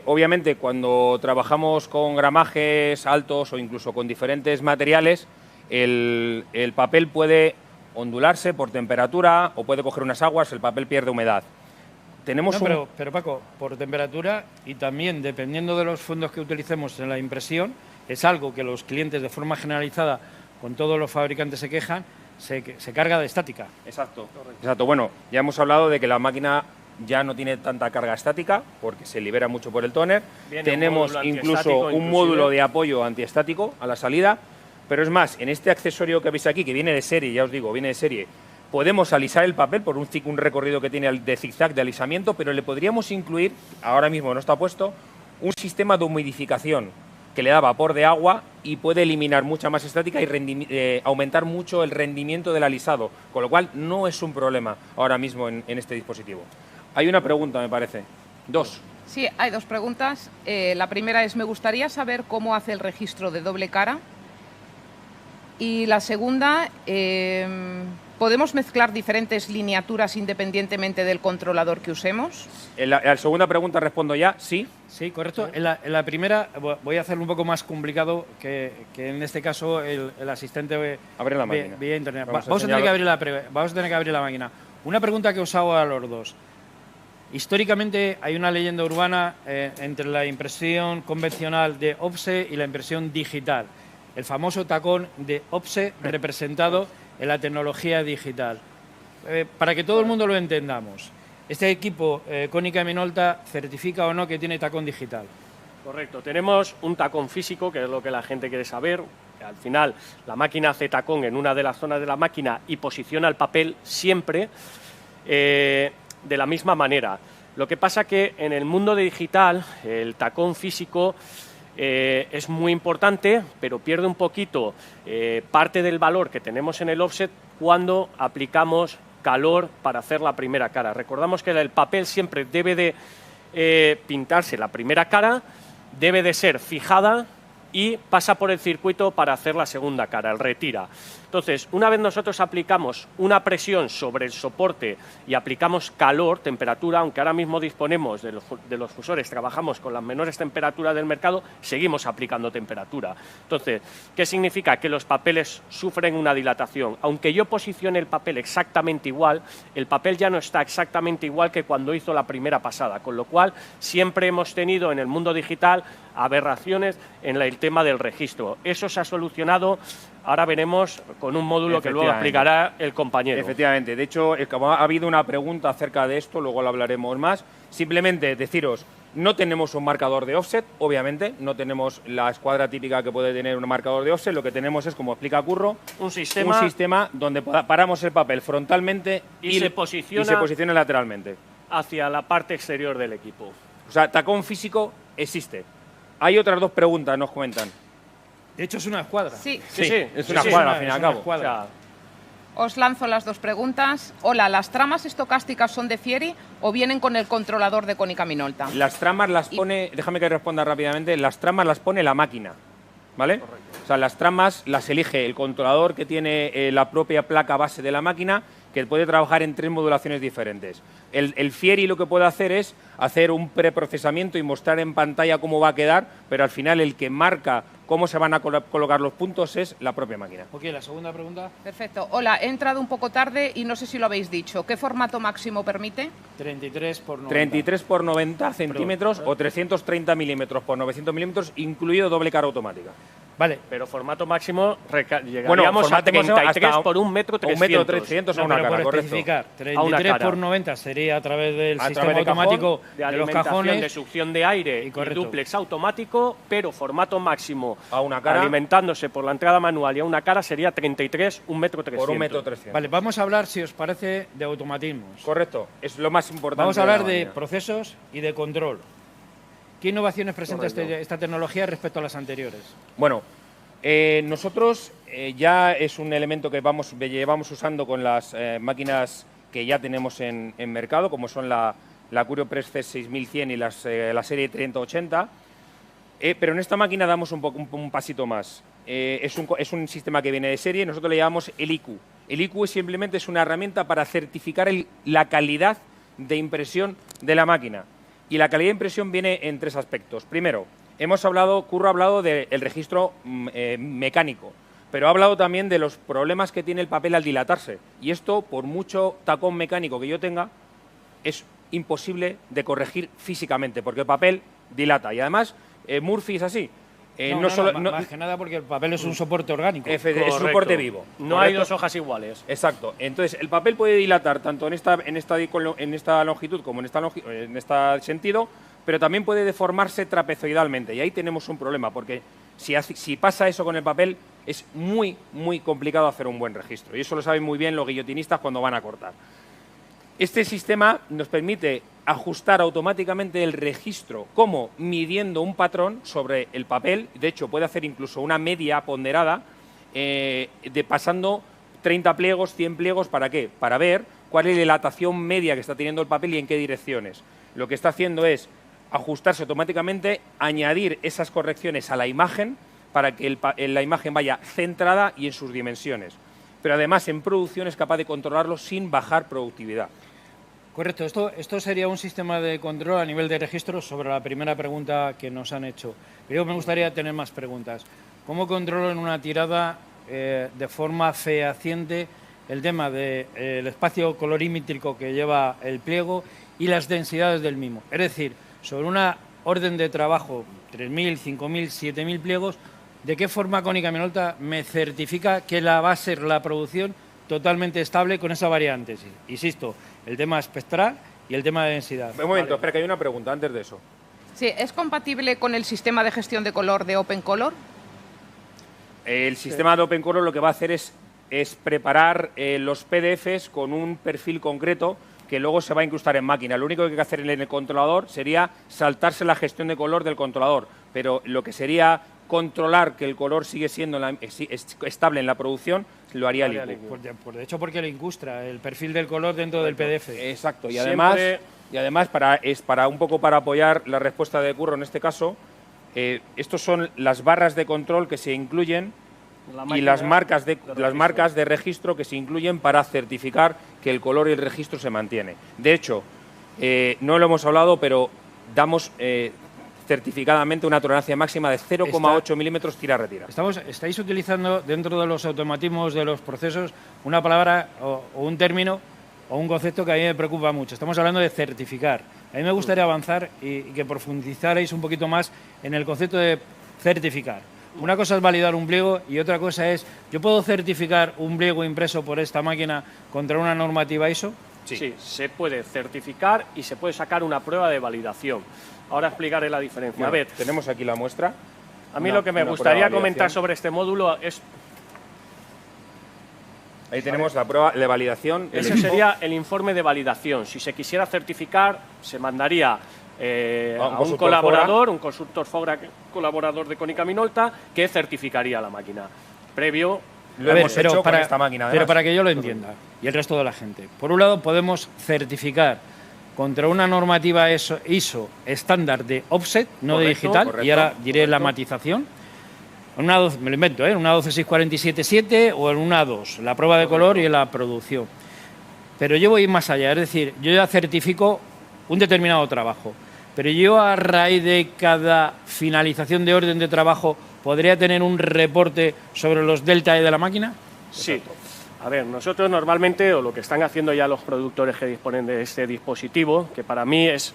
Obviamente, cuando trabajamos con gramajes altos o incluso con diferentes materiales, el papel puede ondularse por temperatura o puede coger unas aguas, el papel pierde humedad. Tenemos pero Paco, por temperatura y también dependiendo de los fondos que utilicemos en la impresión, es algo que los clientes de forma generalizada, con todos los fabricantes se quejan, se carga de estática. Exacto. Exacto. Bueno, ya hemos hablado de que la máquina ya no tiene tanta carga estática porque se libera mucho por el tóner. Tenemos incluso un módulo de apoyo antiestático a la salida, pero es más, en este accesorio que veis aquí, que viene de serie, ya os digo, viene de serie, podemos alisar el papel por un recorrido que tiene de zigzag de alisamiento, pero le podríamos incluir, ahora mismo no está puesto, un sistema de humidificación que le da vapor de agua y puede eliminar mucha más estática y aumentar mucho el rendimiento del alisado, con lo cual no es un problema ahora mismo en este dispositivo. Hay una pregunta, me parece. Dos. Sí, hay dos preguntas. La primera es, me gustaría saber cómo hace el registro de doble cara. Y la segunda, ¿podemos mezclar diferentes lineaturas independientemente del controlador que usemos? En la segunda pregunta respondo ya, sí. Sí, correcto. En la primera voy a hacerlo un poco más complicado que en este caso el asistente Abre la máquina. vía internet. Vamos a tener que abrir la máquina. Una pregunta que os hago a los dos. Históricamente hay una leyenda urbana entre la impresión convencional de offset y la impresión digital. El famoso tacón de offset representado en la tecnología digital. Para que todo el mundo lo entendamos, ¿este equipo Konica Minolta certifica o no que tiene tacón digital? Correcto, tenemos un tacón físico, que es lo que la gente quiere saber. Al final, la máquina hace tacón en una de las zonas de la máquina y posiciona el papel siempre de la misma manera. Lo que pasa que en el mundo digital, el tacón físico es muy importante, pero pierde un poquito parte del valor que tenemos en el offset cuando aplicamos calor para hacer la primera cara. Recordamos que el papel siempre debe de pintarse la primera cara, debe de ser fijada y pasa por el circuito para hacer la segunda cara, el retira. Entonces, una vez nosotros aplicamos una presión sobre el soporte y aplicamos calor, temperatura, aunque ahora mismo disponemos de los fusores, trabajamos con las menores temperaturas del mercado, seguimos aplicando temperatura. Entonces, ¿qué significa? Que los papeles sufren una dilatación. Aunque yo posicione el papel exactamente igual, el papel ya no está exactamente igual que cuando hizo la primera pasada, con lo cual siempre hemos tenido en el mundo digital aberraciones en el tema del registro. Eso se ha solucionado. Ahora veremos con un módulo que luego explicará el compañero. Efectivamente. De hecho, como ha habido una pregunta acerca de esto, luego lo hablaremos más. Simplemente deciros, no tenemos un marcador de offset, obviamente. No tenemos la escuadra típica que puede tener un marcador de offset. Lo que tenemos es, como explica Curro, un sistema donde paramos el papel frontalmente y se posiciona lateralmente hacia la parte exterior del equipo. O sea, tacón físico existe. Hay otras dos preguntas, nos comentan. De hecho, es una escuadra. Sí, es una escuadra, al fin y al cabo. Os lanzo las dos preguntas. Hola, ¿las tramas estocásticas son de Fieri o vienen con el controlador de Konica Minolta? Las tramas las pone, déjame que responda rápidamente, las tramas las pone la máquina, ¿vale? Correcto. O sea, las tramas las elige el controlador que tiene la propia placa base de la máquina, que puede trabajar en 3 modulaciones diferentes. El Fieri lo que puede hacer es hacer un preprocesamiento y mostrar en pantalla cómo va a quedar, pero al final el que marca cómo se van a colocar los puntos es la propia máquina. Ok, la segunda pregunta. Perfecto. Hola, he entrado un poco tarde y no sé si lo habéis dicho. ¿Qué formato máximo permite? 33 por 90. 33 por 90 centímetros o 330 milímetros por 900 milímetros, incluido doble cara automática. Vale. Pero formato máximo llegaríamos a 33 por 1,3 m a una cara, correcto. Especificar, 33 por 90 sería a través del sistema de automático de de los alimentación, cajones. de succión de aire y correcto. dúplex automático, pero formato máximo a una cara, alimentándose por la entrada manual y a una cara sería 33, 1,3 m. Por 1,3 m. Vale, vamos a hablar, si os parece, de automatismos. Correcto, es lo más importante. Vamos a hablar de procesos y de control. ¿Qué innovaciones presenta esta tecnología respecto a las anteriores? Bueno, nosotros ya es un elemento que llevamos usando con las máquinas que ya tenemos en mercado, como son la CurioPress C6100 y la serie 3080, pero en esta máquina damos un pasito más. Es un sistema que viene de serie, nosotros le llamamos el IQ. El IQ simplemente es una herramienta para certificar la calidad de impresión de la máquina. Y la calidad de impresión viene en 3 aspectos. Primero, Curro ha hablado del registro mecánico, pero ha hablado también de los problemas que tiene el papel al dilatarse. Y esto, por mucho tacón mecánico que yo tenga, es imposible de corregir físicamente, porque el papel dilata. Y además, Murphy es así. Más que nada porque el papel es un soporte orgánico. Es un soporte vivo. No hay 2 hojas iguales. Exacto. Entonces, el papel puede dilatar tanto en esta longitud como en este sentido, pero también puede deformarse trapezoidalmente. Y ahí tenemos un problema, porque si pasa eso con el papel, es muy, muy complicado hacer un buen registro. Y eso lo saben muy bien los guillotinistas cuando van a cortar. Este sistema nos permite ajustar automáticamente el registro, como midiendo un patrón sobre el papel. De hecho, puede hacer incluso una media ponderada, pasando 30 pliegos, 100 pliegos, ¿para qué? Para ver cuál es la dilatación media que está teniendo el papel y en qué direcciones. Lo que está haciendo es ajustarse automáticamente, añadir esas correcciones a la imagen para que la imagen vaya centrada y en sus dimensiones. Pero además en producción es capaz de controlarlo sin bajar productividad. Correcto, esto sería un sistema de control a nivel de registro sobre la primera pregunta que nos han hecho. Pero me gustaría tener más preguntas. ¿Cómo controlo en una tirada de forma fehaciente el tema del espacio colorímétrico que lleva el pliego y las densidades del mismo? Es decir, sobre una orden de trabajo, 3.000, 5.000, 7.000 pliegos, ¿de qué forma Konica Minolta me certifica que va a ser la producción totalmente estable con esa variante? Insisto, el tema espectral y el tema de densidad. Un momento, espera, que hay una pregunta antes de eso. Sí, ¿es compatible con el sistema de gestión de color de OpenColor? El sistema de OpenColor lo que va a hacer es preparar los PDFs con un perfil concreto que luego se va a incrustar en máquina. Lo único que hay que hacer en el controlador sería saltarse la gestión de color del controlador, pero lo que sería controlar que el color sigue siendo estable en la producción, lo haría el IQ. De hecho, porque le incrustra el perfil del color dentro del PDF. Exacto, y además para un poco para apoyar la respuesta de Curro en este caso, estos son las barras de control que se incluyen y las marcas de registro que se incluyen para certificar que el color y el registro se mantiene. De hecho, no lo hemos hablado, pero damos certificadamente una tolerancia máxima de 0,8 milímetros tira-retira. Estáis utilizando dentro de los automatismos de los procesos una palabra o un término o un concepto que a mí me preocupa mucho. Estamos hablando de certificar. A mí me gustaría avanzar y que profundizarais un poquito más en el concepto de certificar. Una cosa es validar un pliego y otra cosa es, ¿yo puedo certificar un pliego impreso por esta máquina contra una normativa ISO? Sí, se puede certificar y se puede sacar una prueba de validación. Ahora explicaré la diferencia. Bueno, a ver, tenemos aquí la muestra. A mí lo que me gustaría comentar sobre este módulo es... Ahí tenemos la prueba de validación. Ese sería el informe de validación. Si se quisiera certificar, se mandaría a un colaborador, un consultor FOGRA colaborador de Konica Minolta, que certificaría la máquina. Previo... Lo hemos hecho con esta máquina, además. Pero para que yo lo entienda, y el resto de la gente. Por un lado, podemos certificar contra una normativa ISO estándar de offset, no de digital, y ahora diré la matización. En una 12, me lo invento, en una 12647.7 o en una 2, la prueba de color y la producción. Pero yo voy más allá, es decir, yo ya certifico un determinado trabajo, pero yo a raíz de cada finalización de orden de trabajo podría tener un reporte sobre los delta E de la máquina. Sí. A ver, nosotros normalmente, o lo que están haciendo ya los productores que disponen de este dispositivo, que para mí es...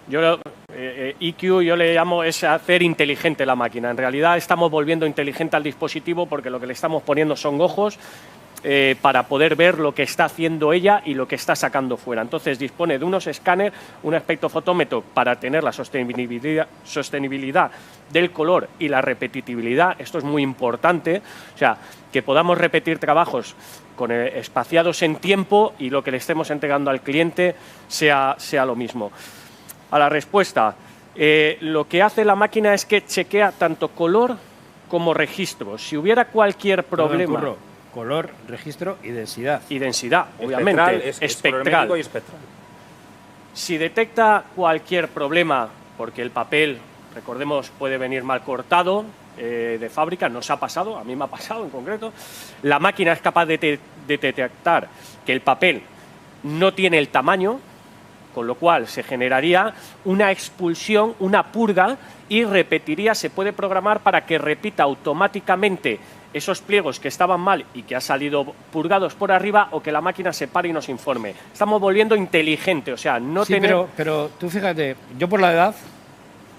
Yo EQ yo le llamo es hacer inteligente la máquina. En realidad estamos volviendo inteligente al dispositivo porque lo que le estamos poniendo son ojos para poder ver lo que está haciendo ella y lo que está sacando fuera. Entonces dispone de unos escáneres, un espectrofotómetro para tener la sostenibilidad del color y la repetitividad. Esto es muy importante, o sea, que podamos repetir trabajos espaciados en tiempo y lo que le estemos entregando al cliente sea lo mismo. A la respuesta, lo que hace la máquina es que chequea tanto color como registro. Si hubiera cualquier problema... Color, registro y densidad. Y densidad, obviamente. Espectral. Y espectral. Si detecta cualquier problema, porque el papel, recordemos, puede venir mal cortado de fábrica, nos ha pasado, a mí me ha pasado en concreto, la máquina es capaz de detectar que el papel no tiene el tamaño, con lo cual se generaría una expulsión, una purga, y repetiría, se puede programar para que repita automáticamente esos pliegos que estaban mal y que han salido purgados por arriba, o que la máquina se pare y nos informe. Estamos volviendo inteligente, o sea, no tener... pero tú fíjate, yo por la edad,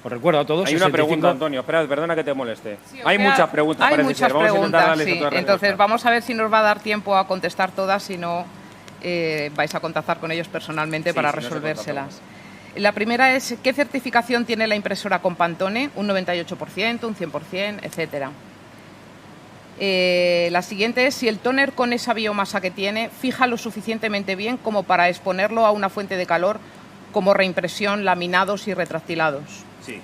os recuerdo a todos... Hay una pregunta, Antonio, espera, perdona que te moleste. Sí, hay muchas preguntas. Hay muchas preguntas, sí. Entonces respuesta. Vamos a ver si nos va a dar tiempo a contestar todas, si no vais a contactar con ellos personalmente para resolvérselas. La primera es, ¿qué certificación tiene la impresora con Pantone? ¿Un 98%, un 100%, etcétera? La siguiente es si el tóner con esa biomasa que tiene fija lo suficientemente bien como para exponerlo a una fuente de calor como reimpresión, laminados y retractilados. Sí,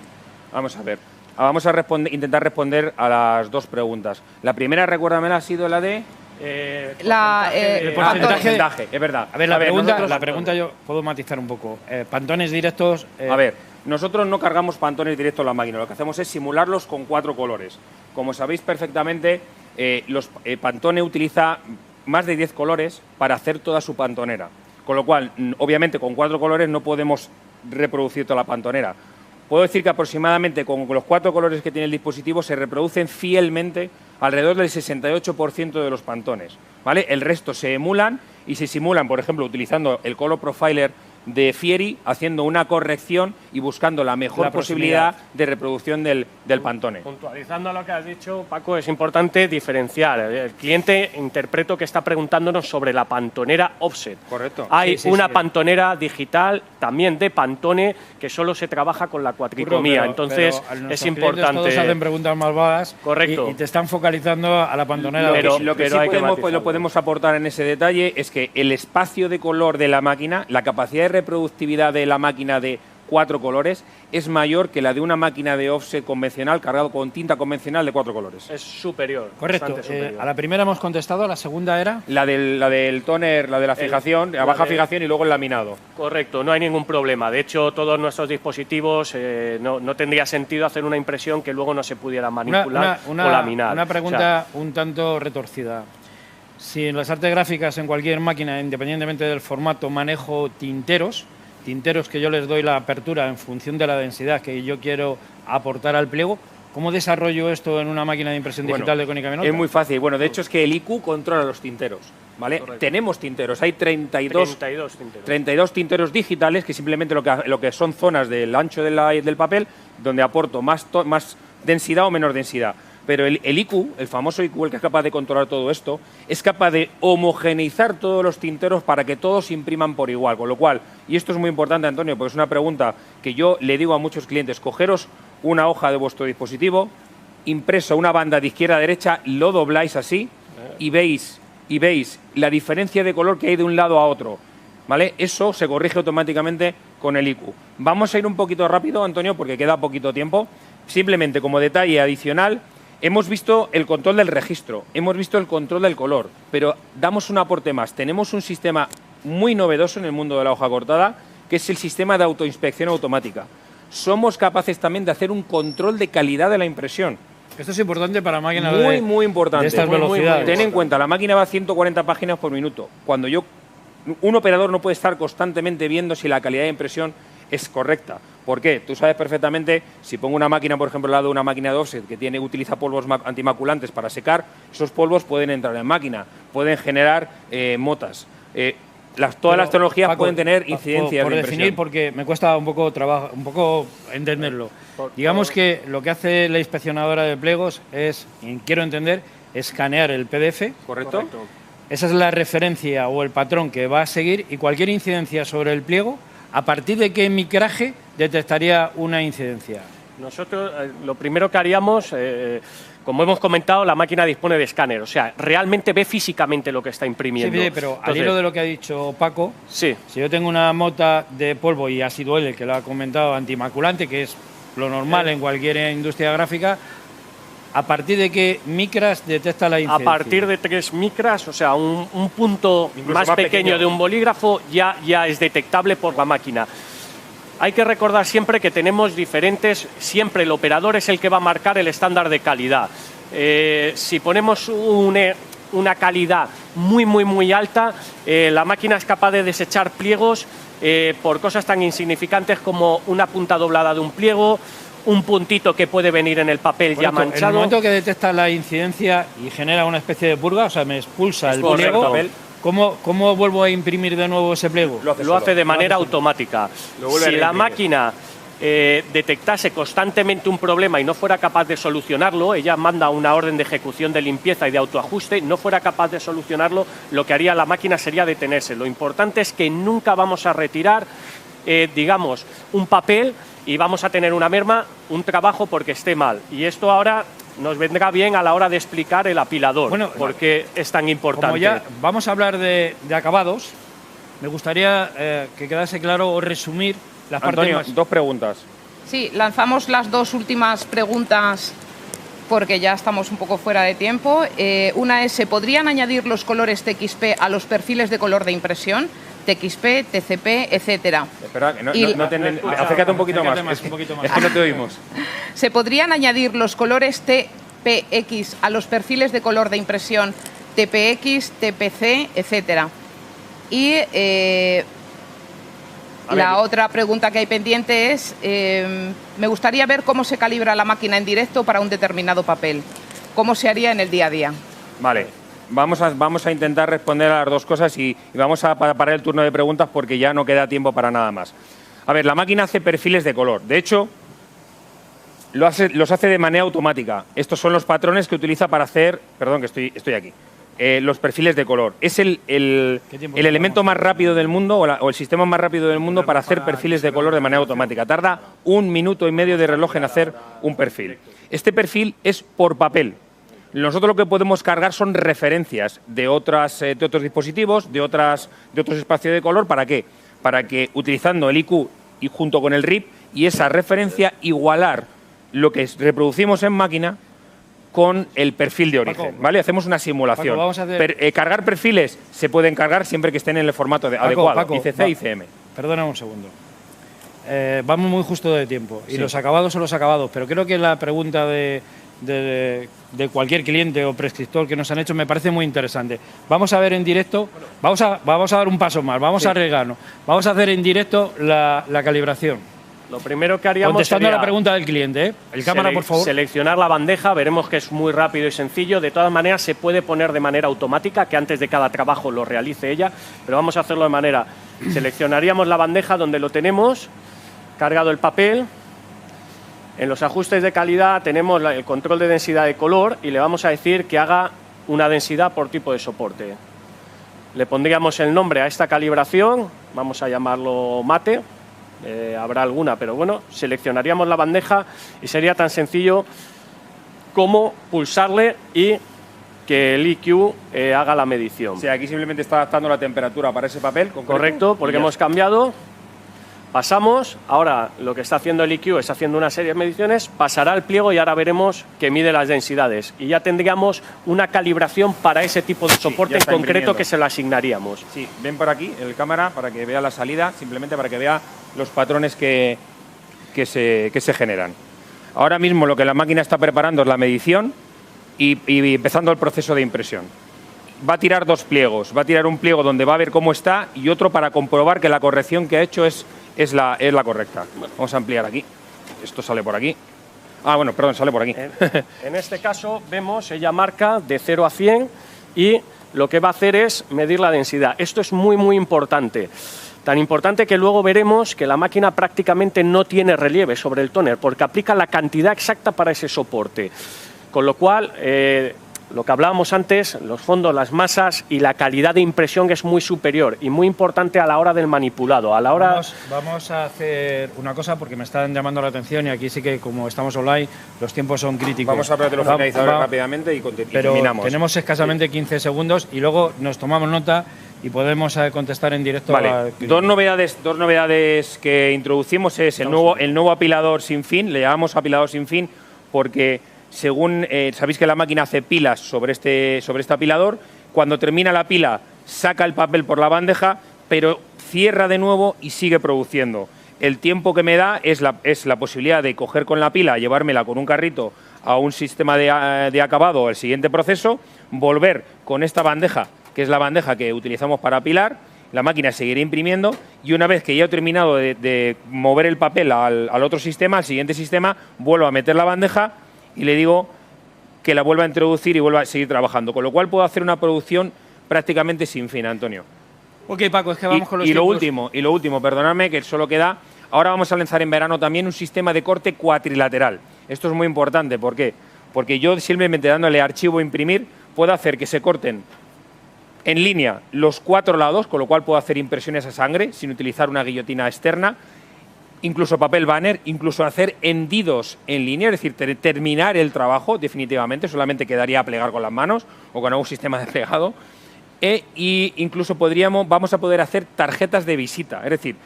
vamos a ver. Vamos a intentar responder a las dos preguntas. La primera, recuérdamela, ha sido la de... el porcentaje, es verdad. A ver, la pregunta yo puedo matizar un poco. Pantones directos... A ver, nosotros no cargamos pantones directos en la máquina, lo que hacemos es simularlos con 4 colores. Como sabéis perfectamente, Pantone utiliza más de 10 colores para hacer toda su pantonera. Con lo cual, obviamente, con 4 colores no podemos reproducir toda la pantonera. Puedo decir que aproximadamente con los 4 colores que tiene el dispositivo se reproducen fielmente alrededor del 68% de los pantones, ¿vale? El resto se emulan y se simulan, por ejemplo, utilizando el Color Profiler de Fieri, haciendo una corrección y buscando la mejor posibilidad de reproducción del Pantone. Puntualizando lo que has dicho, Paco, es importante diferenciar. El cliente, interpreto que está preguntándonos sobre la pantonera offset. Correcto. Hay una pantonera digital también de Pantone que solo se trabaja con la cuatricomía. Entonces es importante. Todos hacen preguntas más vagas. Correcto. Y te están focalizando a la pantonera. Lo que sí podemos aportar en ese detalle es que el espacio de color de la máquina, la capacidad de reproductividad de la máquina de 4 colores es mayor que la de una máquina de offset convencional cargado con tinta convencional de 4 colores. Es superior. Correcto. Superior. A la primera hemos contestado, a la segunda era... La del toner, la de la fijación, la baja fijación y luego el laminado. Correcto, no hay ningún problema. De hecho, todos nuestros dispositivos no tendría sentido hacer una impresión que luego no se pudiera manipular o laminar. Una pregunta un tanto retorcida. Si en las artes gráficas, en cualquier máquina, independientemente del formato, manejo tinteros que yo les doy la apertura en función de la densidad que yo quiero aportar al pliego, ¿cómo desarrollo esto en una máquina de impresión digital de Konica Minolta? Es muy fácil. Bueno, de hecho es que el IQ controla los tinteros, ¿vale? Correcto. Tenemos tinteros, hay 32 tinteros digitales que simplemente lo que son zonas del ancho del papel donde aporto más densidad o menor densidad. Pero el IQ, el famoso IQ, el que es capaz de controlar todo esto, es capaz de homogeneizar todos los tinteros para que todos impriman por igual. Con lo cual, y esto es muy importante, Antonio, porque es una pregunta que yo le digo a muchos clientes, cogeros una hoja de vuestro dispositivo, impreso una banda de izquierda a derecha, lo dobláis así y veis la diferencia de color que hay de un lado a otro, ¿vale? Eso se corrige automáticamente con el IQ. Vamos a ir un poquito rápido, Antonio, porque queda poquito tiempo. Simplemente como detalle adicional, hemos visto el control del registro, hemos visto el control del color, pero damos un aporte más. Tenemos un sistema muy novedoso en el mundo de la hoja cortada, que es el sistema de autoinspección automática. Somos capaces también de hacer un control de calidad de la impresión. Esto es importante para máquinas muy importante. De estas velocidades. Ten en cuenta, la máquina va a 140 páginas por minuto. Cuando un operador no puede estar constantemente viendo si la calidad de impresión es correcta. ¿Por qué? Tú sabes perfectamente, si pongo una máquina, por ejemplo, al lado de una máquina de offset que utiliza polvos antimaculantes para secar, esos polvos pueden entrar en máquina, pueden generar motas. todas las tecnologías Paco, pueden tener incidencias por de definir, impresión. porque me cuesta un poco entenderlo. Digamos que lo que hace la inspeccionadora de pliegos es, y quiero entender, escanear el PDF. ¿Correcto? Esa es la referencia o el patrón que va a seguir, y cualquier incidencia sobre el pliego, ¿a partir de qué micraje detectaría una incidencia? Nosotros lo primero que haríamos, como hemos comentado, la máquina dispone de escáner, o sea, realmente ve físicamente lo que está imprimiendo. Sí, pero al hilo de lo que ha dicho Paco, sí, si yo tengo una mota de polvo y ácido L, que lo ha comentado, antimaculante, que es lo normal en cualquier industria gráfica, ¿a partir de qué micras detecta la incidencia? A partir de 3 micras, o sea, un punto más pequeño de un bolígrafo ya es detectable por la máquina. Hay que recordar siempre que tenemos diferentes, siempre el operador es el que va a marcar el estándar de calidad. Si ponemos una calidad muy alta, la máquina es capaz de desechar pliegos por cosas tan insignificantes como una punta doblada de un pliego, un puntito que puede venir en el papel ya manchado. En el momento que detecta la incidencia y genera una especie de purga, o sea, me expulsa el pliego, ¿cómo vuelvo a imprimir de nuevo ese pliego? Lo hace de manera automática. Si la máquina detectase constantemente un problema y no fuera capaz de solucionarlo, ella manda una orden de ejecución de limpieza y de autoajuste, no fuera capaz de solucionarlo, lo que haría la máquina sería detenerse. Lo importante es que nunca vamos a retirar, digamos, un papel y vamos a tener una merma, un trabajo porque esté mal. Y esto ahora nos vendrá bien a la hora de explicar el apilador, porque es tan importante. Como ya vamos a hablar de acabados, me gustaría que quedase claro o resumir las Antonio, partes más... dos preguntas. Sí, lanzamos las dos últimas preguntas porque ya estamos un poco fuera de tiempo. Una es, ¿se podrían añadir los colores TXP a los perfiles de color de impresión? TXP, TCP, etcétera. Espera, que acércate un poquito más. Es que no te oímos. ¿Se podrían añadir los colores TPX a los perfiles de color de impresión TPX, TPC, etcétera? Y la otra pregunta que hay pendiente es, me gustaría ver cómo se calibra la máquina en directo para un determinado papel. ¿Cómo se haría en el día a día? Vale. Vamos a intentar responder a las dos cosas y vamos a parar el turno de preguntas porque ya no queda tiempo para nada más. A ver, la máquina hace perfiles de color. De hecho, los hace de manera automática. Estos son los patrones que utiliza para hacer... Perdón, que estoy aquí. Los perfiles de color. Es el elemento más rápido del mundo o el sistema más rápido del mundo para hacer perfiles de color de manera automática. Tarda 1 minuto y medio de reloj en hacer un perfil. Este perfil es por papel. Nosotros lo que podemos cargar son referencias de otros dispositivos, de otros espacios de color. ¿Para qué? Para que utilizando el IQ y junto con el RIP y esa referencia igualar lo que reproducimos en máquina con el perfil de origen. Paco, ¿vale? Hacemos una simulación. Paco, vamos a hacer... cargar perfiles se pueden cargar siempre que estén en el formato adecuado, Paco, ICC y ICM. Perdona un segundo. Vamos muy justo de tiempo y los acabados son los acabados, pero creo que la pregunta de cualquier cliente o prescriptor que nos han hecho me parece muy interesante. Vamos a ver en directo, vamos a dar un paso más, vamos a arriesgarnos. Vamos a hacer en directo la calibración. Lo primero que haríamos contestando sería a la pregunta del cliente, El cámara, por favor. Seleccionar la bandeja, veremos que es muy rápido y sencillo. De todas maneras, se puede poner de manera automática, que antes de cada trabajo lo realice ella, pero vamos a hacerlo de manera... Seleccionaríamos la bandeja donde lo tenemos, cargado el papel. En los ajustes de calidad tenemos el control de densidad de color y le vamos a decir que haga una densidad por tipo de soporte. Le pondríamos el nombre a esta calibración, vamos a llamarlo mate. Habrá alguna, pero bueno, seleccionaríamos la bandeja y sería tan sencillo como pulsarle y que el IQ haga la medición. O sea, aquí simplemente está adaptando la temperatura para ese papel. Correcto, porque hemos cambiado. Pasamos, ahora lo que está haciendo el IQ es haciendo una serie de mediciones, pasará al pliego y ahora veremos que mide las densidades. Y ya tendríamos una calibración para ese tipo de soporte en concreto que se lo asignaríamos. Sí, ven por aquí, el cámara, para que vea la salida, simplemente para que vea los patrones que se generan. Ahora mismo lo que la máquina está preparando es la medición y empezando el proceso de impresión. Va a tirar 2 pliegos, va a tirar un pliego donde va a ver cómo está y otro para comprobar que la corrección que ha hecho es la correcta. Vamos a ampliar aquí. Esto sale por aquí. Ah, bueno, perdón, sale por aquí. En este caso vemos, ella marca de 0 a 100 y lo que va a hacer es medir la densidad. Esto es muy, muy importante. Tan importante que luego veremos que la máquina prácticamente no tiene relieve sobre el tóner, porque aplica la cantidad exacta para ese soporte. Con lo cual, lo que hablábamos antes, los fondos, las masas y la calidad de impresión es muy superior y muy importante a la hora del manipulado. Vamos a hacer una cosa porque me están llamando la atención y aquí sí que, como estamos online, los tiempos son críticos. Vamos a hablar de los finalizadores rápidamente y terminamos. Tenemos escasamente 15 segundos y luego nos tomamos nota y podemos contestar en directo. Vale. Dos novedades que introducimos es el nuevo apilador sin fin. Le llamamos apilador sin fin porque, según sabéis que la máquina hace pilas sobre este apilador, cuando termina la pila saca el papel por la bandeja, pero cierra de nuevo y sigue produciendo. El tiempo que me da es la posibilidad de coger con la pila, llevármela con un carrito a un sistema de acabado, el siguiente proceso, volver con esta bandeja, que es la bandeja que utilizamos para apilar, la máquina seguirá imprimiendo y una vez que ya he terminado de mover el papel al otro sistema, al siguiente sistema, vuelvo a meter la bandeja y le digo que la vuelva a introducir y vuelva a seguir trabajando. Con lo cual puedo hacer una producción prácticamente sin fin, Antonio. Ok, Paco, es que vamos con los tiempos. Y lo último, perdonadme, que solo queda... Ahora vamos a lanzar en verano también un sistema de corte cuatrilateral. Esto es muy importante. ¿Por qué? Porque yo simplemente dándole archivo a imprimir puedo hacer que se corten en línea los 4 lados, con lo cual puedo hacer impresiones a sangre sin utilizar una guillotina externa, incluso papel banner, incluso hacer hendidos en línea, es decir, terminar el trabajo definitivamente, solamente quedaría a plegar con las manos o con algún sistema de plegado, y incluso vamos a poder hacer tarjetas de visita, es decir,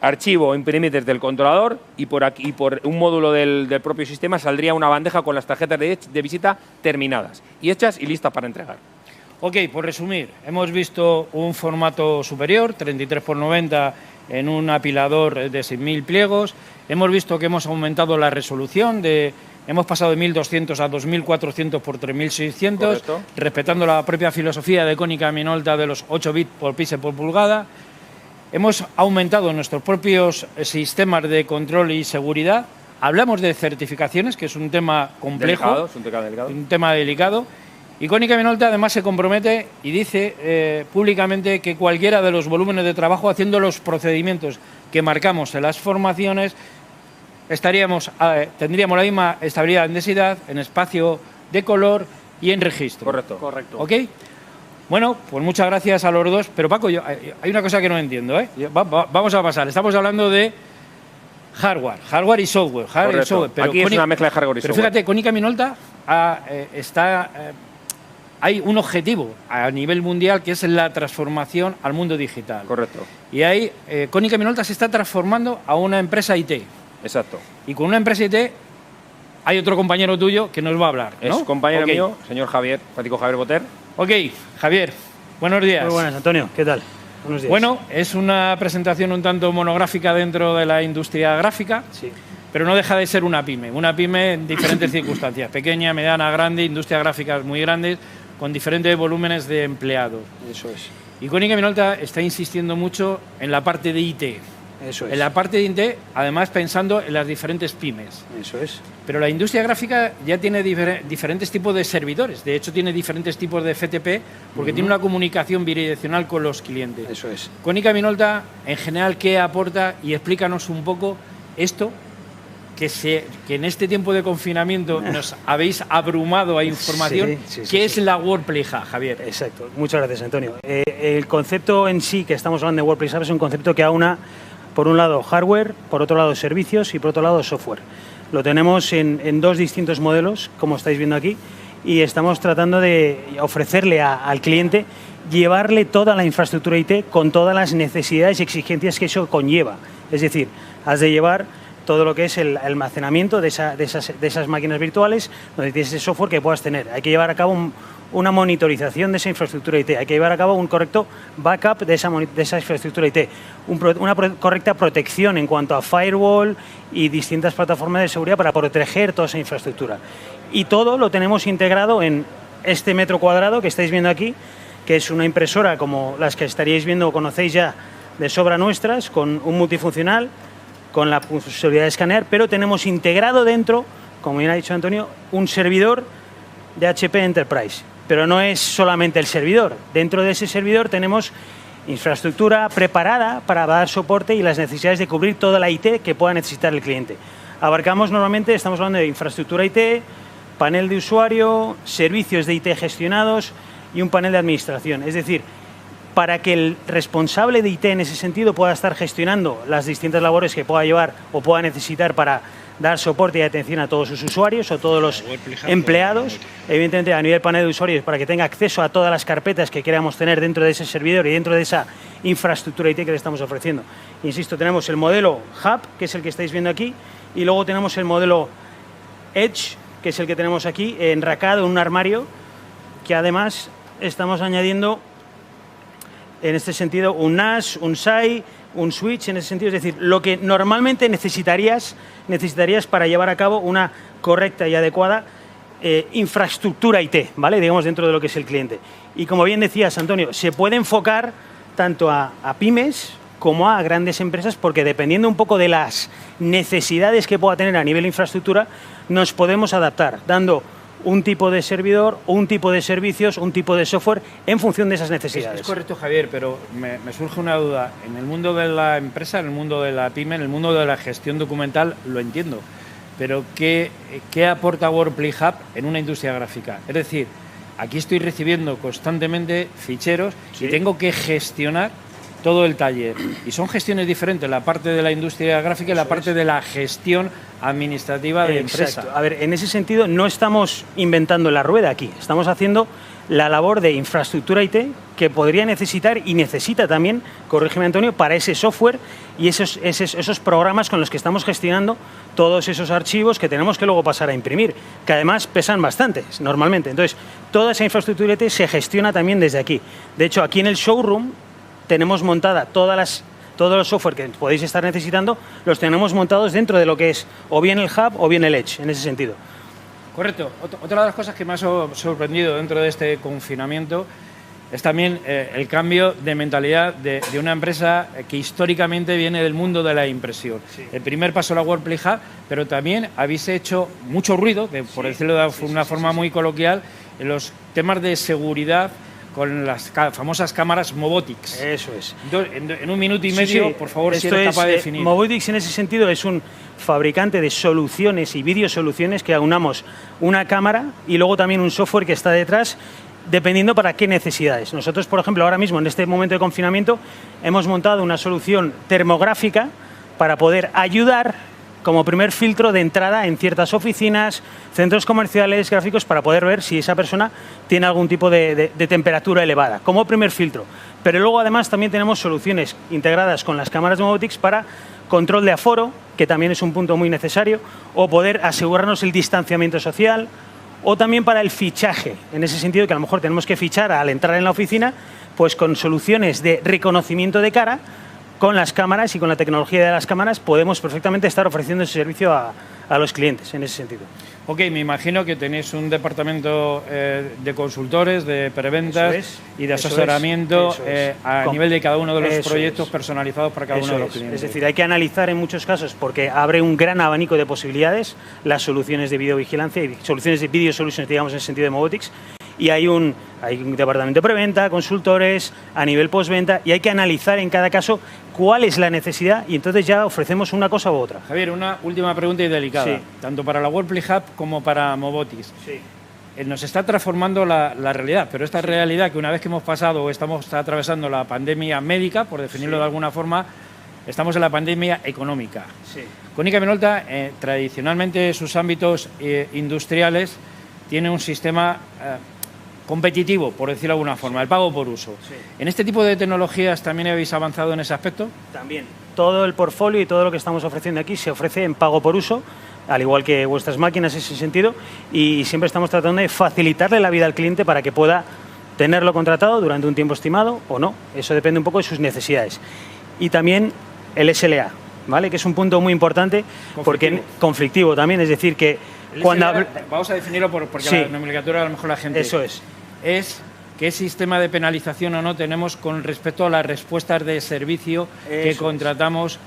archivo imprimir desde el controlador y por un módulo del propio sistema saldría una bandeja con las tarjetas de visita terminadas y hechas y listas para entregar. Ok, por resumir, hemos visto un formato superior, 33×90 en un apilador de 6.000 pliegos. Hemos visto que hemos aumentado la resolución, hemos pasado de 1.200 a 2.400 por 3.600, correcto, respetando la propia filosofía de Konica Minolta de los 8 bits por píxel por pulgada. Hemos aumentado nuestros propios sistemas de control y seguridad. Hablamos de certificaciones, que es un tema complejo, un tema delicado. Y Konica Minolta además se compromete y dice públicamente que cualquiera de los volúmenes de trabajo, haciendo los procedimientos que marcamos en las formaciones, tendríamos la misma estabilidad en densidad, en espacio de color y en registro. Correcto. ¿Ok? Bueno, pues muchas gracias a los dos. Pero Paco, hay una cosa que no entiendo, ¿eh? Vamos a pasar. Estamos hablando de hardware y software. Pero aquí es una mezcla de hardware y software. Pero fíjate, Konica Minolta hay un objetivo a nivel mundial que es la transformación al mundo digital. Correcto. Y ahí Konica Minolta se está transformando a una empresa IT. Exacto. Y con una empresa IT hay otro compañero tuyo que nos va a hablar, ¿no? Es compañero mío, señor Javier, Francisco Javier Boter. Ok, Javier, buenos días. Muy buenas, Antonio, ¿qué tal? Buenos días. Bueno, es una presentación un tanto monográfica dentro de la industria gráfica. Sí. Pero no deja de ser una pyme en diferentes circunstancias, pequeña, mediana, grande, industrias gráficas muy grandes, con diferentes volúmenes de empleados. Eso es. Y Konica Minolta está insistiendo mucho en la parte de IT. Eso es. En la parte de IT, además pensando en las diferentes pymes. Eso es. Pero la industria gráfica ya tiene diferentes tipos de servidores. De hecho, tiene diferentes tipos de FTP porque tiene una comunicación bidireccional con los clientes. Eso es. Konica Minolta, en general, ¿qué aporta? Y explícanos un poco esto que en este tiempo de confinamiento nos habéis abrumado a información. ¿Qué es la Workplace Hub, Javier? Exacto. Muchas gracias, Antonio. El concepto en sí que estamos hablando de Workplace Hub es un concepto que aúna, por un lado, hardware, por otro lado, servicios y por otro lado, software. Lo tenemos en dos distintos modelos, como estáis viendo aquí, y estamos tratando de ofrecerle al cliente, llevarle toda la infraestructura IT con todas las necesidades y exigencias que eso conlleva. Es decir, has de llevar todo lo que es el almacenamiento de esas máquinas virtuales, donde tienes ese software que puedas tener. Hay que llevar a cabo una monitorización de esa infraestructura IT, hay que llevar a cabo un correcto backup de esa infraestructura IT, una correcta protección en cuanto a firewall y distintas plataformas de seguridad para proteger toda esa infraestructura. Y todo lo tenemos integrado en este metro cuadrado que estáis viendo aquí, que es una impresora como las que estaríais viendo o conocéis ya de sobra nuestras, con un multifuncional, con la posibilidad de escanear, pero tenemos integrado dentro, como bien ha dicho Antonio, un servidor de HP Enterprise. pero no es solamente el servidor. Dentro de ese servidor tenemos infraestructura preparada para dar soporte y las necesidades de cubrir toda la IT que pueda necesitar el cliente. Abarcamos normalmente, estamos hablando de infraestructura IT, panel de usuario, servicios de IT gestionados y un panel de administración. Es decir, para que el responsable de IT en ese sentido pueda estar gestionando las distintas labores que pueda llevar o pueda necesitar para dar soporte y atención a todos sus usuarios o todos los empleados. Evidentemente, a nivel panel de usuarios, para que tenga acceso a todas las carpetas que queramos tener dentro de ese servidor y dentro de esa infraestructura IT que le estamos ofreciendo. Insisto, tenemos el modelo Hub, que es el que estáis viendo aquí, y luego tenemos el modelo Edge, que es el que tenemos aquí, enracado en un armario, que además estamos añadiendo, en este sentido, un NAS, un SAI, un switch, en ese sentido, es decir, lo que normalmente necesitarías para llevar a cabo una correcta y adecuada infraestructura IT, ¿vale? Digamos, dentro de lo que es el cliente. Y como bien decías, Antonio, se puede enfocar tanto a pymes como a grandes empresas, porque dependiendo un poco de las necesidades que pueda tener a nivel de infraestructura, nos podemos adaptar, dando un tipo de servidor, un tipo de servicios, un tipo de software en función de esas necesidades. Es correcto, Javier, pero me surge una duda. En el mundo de la empresa, en el mundo de la pyme, en el mundo de la gestión documental, lo entiendo. Pero ¿qué aporta Workplay Hub en una industria gráfica? Es decir, aquí estoy recibiendo constantemente ficheros y tengo que gestionar todo el taller. Y son gestiones diferentes, la parte de la industria gráfica y la parte de la gestión administrativa de empresa. A ver, en ese sentido no estamos inventando la rueda aquí, estamos haciendo la labor de infraestructura IT que podría necesitar y necesita también, corrígeme Antonio, para ese software y esos programas con los que estamos gestionando todos esos archivos que tenemos que luego pasar a imprimir, que además pesan bastante normalmente. Entonces, toda esa infraestructura IT se gestiona también desde aquí. De hecho, aquí en el showroom tenemos montada todos los software que podéis estar necesitando, los tenemos montados dentro de lo que es o bien el Hub o bien el Edge, en ese sentido. Correcto. Otra de las cosas que me ha sorprendido dentro de este confinamiento es también el cambio de mentalidad de una empresa que históricamente viene del mundo de la impresión. Sí. El primer paso la Workplay Hub, pero también habéis hecho mucho ruido, por decirlo de una forma muy coloquial, en los temas de seguridad con las famosas cámaras Mobotics. Eso es. En un minuto y medio, por favor, si eres capaz de definir. Mobotics en ese sentido es un fabricante de soluciones y videosoluciones que aunamos una cámara y luego también un software que está detrás, dependiendo para qué necesidades. Nosotros, por ejemplo, ahora mismo en este momento de confinamiento hemos montado una solución termográfica para poder ayudar como primer filtro de entrada en ciertas oficinas, centros comerciales, gráficos, para poder ver si esa persona tiene algún tipo de temperatura elevada, como primer filtro. Pero luego además también tenemos soluciones integradas con las cámaras de Mobotics para control de aforo, que también es un punto muy necesario, o poder asegurarnos el distanciamiento social, o también para el fichaje, en ese sentido que a lo mejor tenemos que fichar al entrar en la oficina, pues con soluciones de reconocimiento de cara, con las cámaras y con la tecnología de las cámaras podemos perfectamente estar ofreciendo ese servicio a los clientes en ese sentido. Ok, me imagino que tenéis un departamento de consultores, de preventas y de asesoramiento a nivel de cada uno de los proyectos personalizados para cada uno de los clientes. Es decir, hay que analizar en muchos casos, porque abre un gran abanico de posibilidades, las soluciones de videovigilancia y soluciones de video solutions, digamos, en el sentido de Mobotics. Y hay un departamento de preventa, consultores, a nivel postventa, y hay que analizar en cada caso cuál es la necesidad y entonces ya ofrecemos una cosa u otra. Javier, una última pregunta y delicada, tanto para la Workplay Hub como para Mobotics. Sí. Nos está transformando la realidad, pero esta realidad que una vez que hemos pasado o estamos atravesando la pandemia médica, por definirlo de alguna forma, estamos en la pandemia económica. Sí. Konica Minolta, tradicionalmente sus ámbitos industriales, tiene un sistema competitivo, por decirlo de alguna forma, el pago por uso. Sí. ¿En este tipo de tecnologías también habéis avanzado en ese aspecto? También. Todo el portfolio y todo lo que estamos ofreciendo aquí se ofrece en pago por uso, al igual que vuestras máquinas en ese sentido, y siempre estamos tratando de facilitarle la vida al cliente para que pueda tenerlo contratado durante un tiempo estimado o no. Eso depende un poco de sus necesidades. Y también el SLA, ¿vale? Que es un punto muy importante, porque conflictivo también, es decir, que vamos a definirlo porque la nomenclatura a lo mejor la gente... Eso es qué sistema de penalización o no tenemos con respecto a las respuestas de servicio que contratamos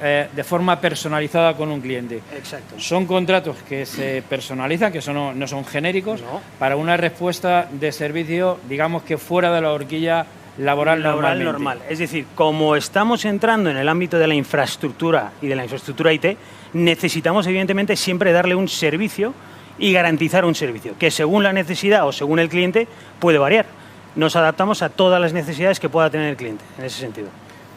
de forma personalizada con un cliente. Exacto. Son contratos que se personalizan, que no son genéricos, No. para una respuesta de servicio, digamos que fuera de la horquilla laboral normal. Es decir, como estamos entrando en el ámbito de la infraestructura y de la infraestructura IT, necesitamos evidentemente siempre darle un servicio y garantizar un servicio, que según la necesidad o según el cliente puede variar. Nos adaptamos a todas las necesidades que pueda tener el cliente, en ese sentido.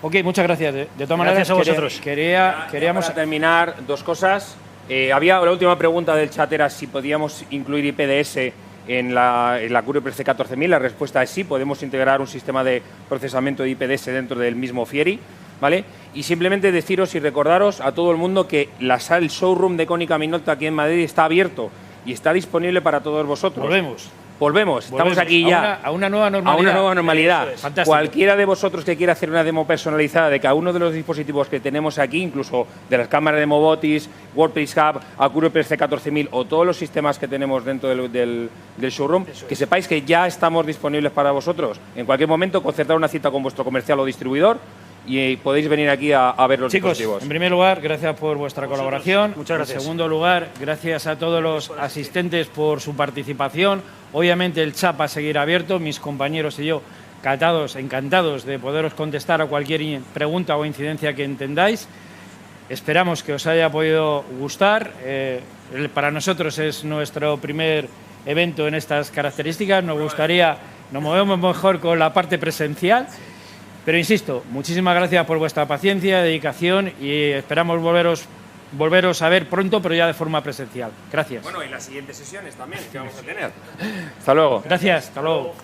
Ok, muchas gracias. De todas maneras, Gracias a vosotros. queríamos... Para terminar, dos cosas. La última pregunta del chat era si podíamos incluir IPDS en la Acurio PLC 14000. La respuesta es sí, podemos integrar un sistema de procesamiento de IPDS dentro del mismo Fieri, ¿vale? Y simplemente deciros y recordaros a todo el mundo que el showroom de Konica Minolta aquí en Madrid está abierto y está disponible para todos vosotros. Volvemos. Estamos aquí ya a una nueva normalidad. A una nueva normalidad. Eso es. Fantástico. Cualquiera de vosotros que quiera hacer una demo personalizada de cada uno de los dispositivos que tenemos aquí, incluso de las cámaras de Mobotis, WordPress Hub, Acurio PLC 14000 o todos los sistemas que tenemos dentro del showroom, que sepáis que ya estamos disponibles para vosotros. En cualquier momento, concertar una cita con vuestro comercial o distribuidor y podéis venir aquí a ver los dispositivos. En primer lugar, gracias por vuestra colaboración. Muchas gracias. En segundo lugar, gracias a todos los asistentes por su participación. Obviamente el chat va a seguir abierto. Mis compañeros y yo encantados de poderos contestar a cualquier pregunta o incidencia que entendáis. Esperamos que os haya podido gustar. Para nosotros es nuestro primer evento en estas características. Nos movemos mejor con la parte presencial. Pero insisto, muchísimas gracias por vuestra paciencia, dedicación y esperamos volveros a ver pronto, pero ya de forma presencial. Gracias. Bueno, y las siguientes sesiones también que vamos a tener. Hasta luego. Gracias, hasta luego.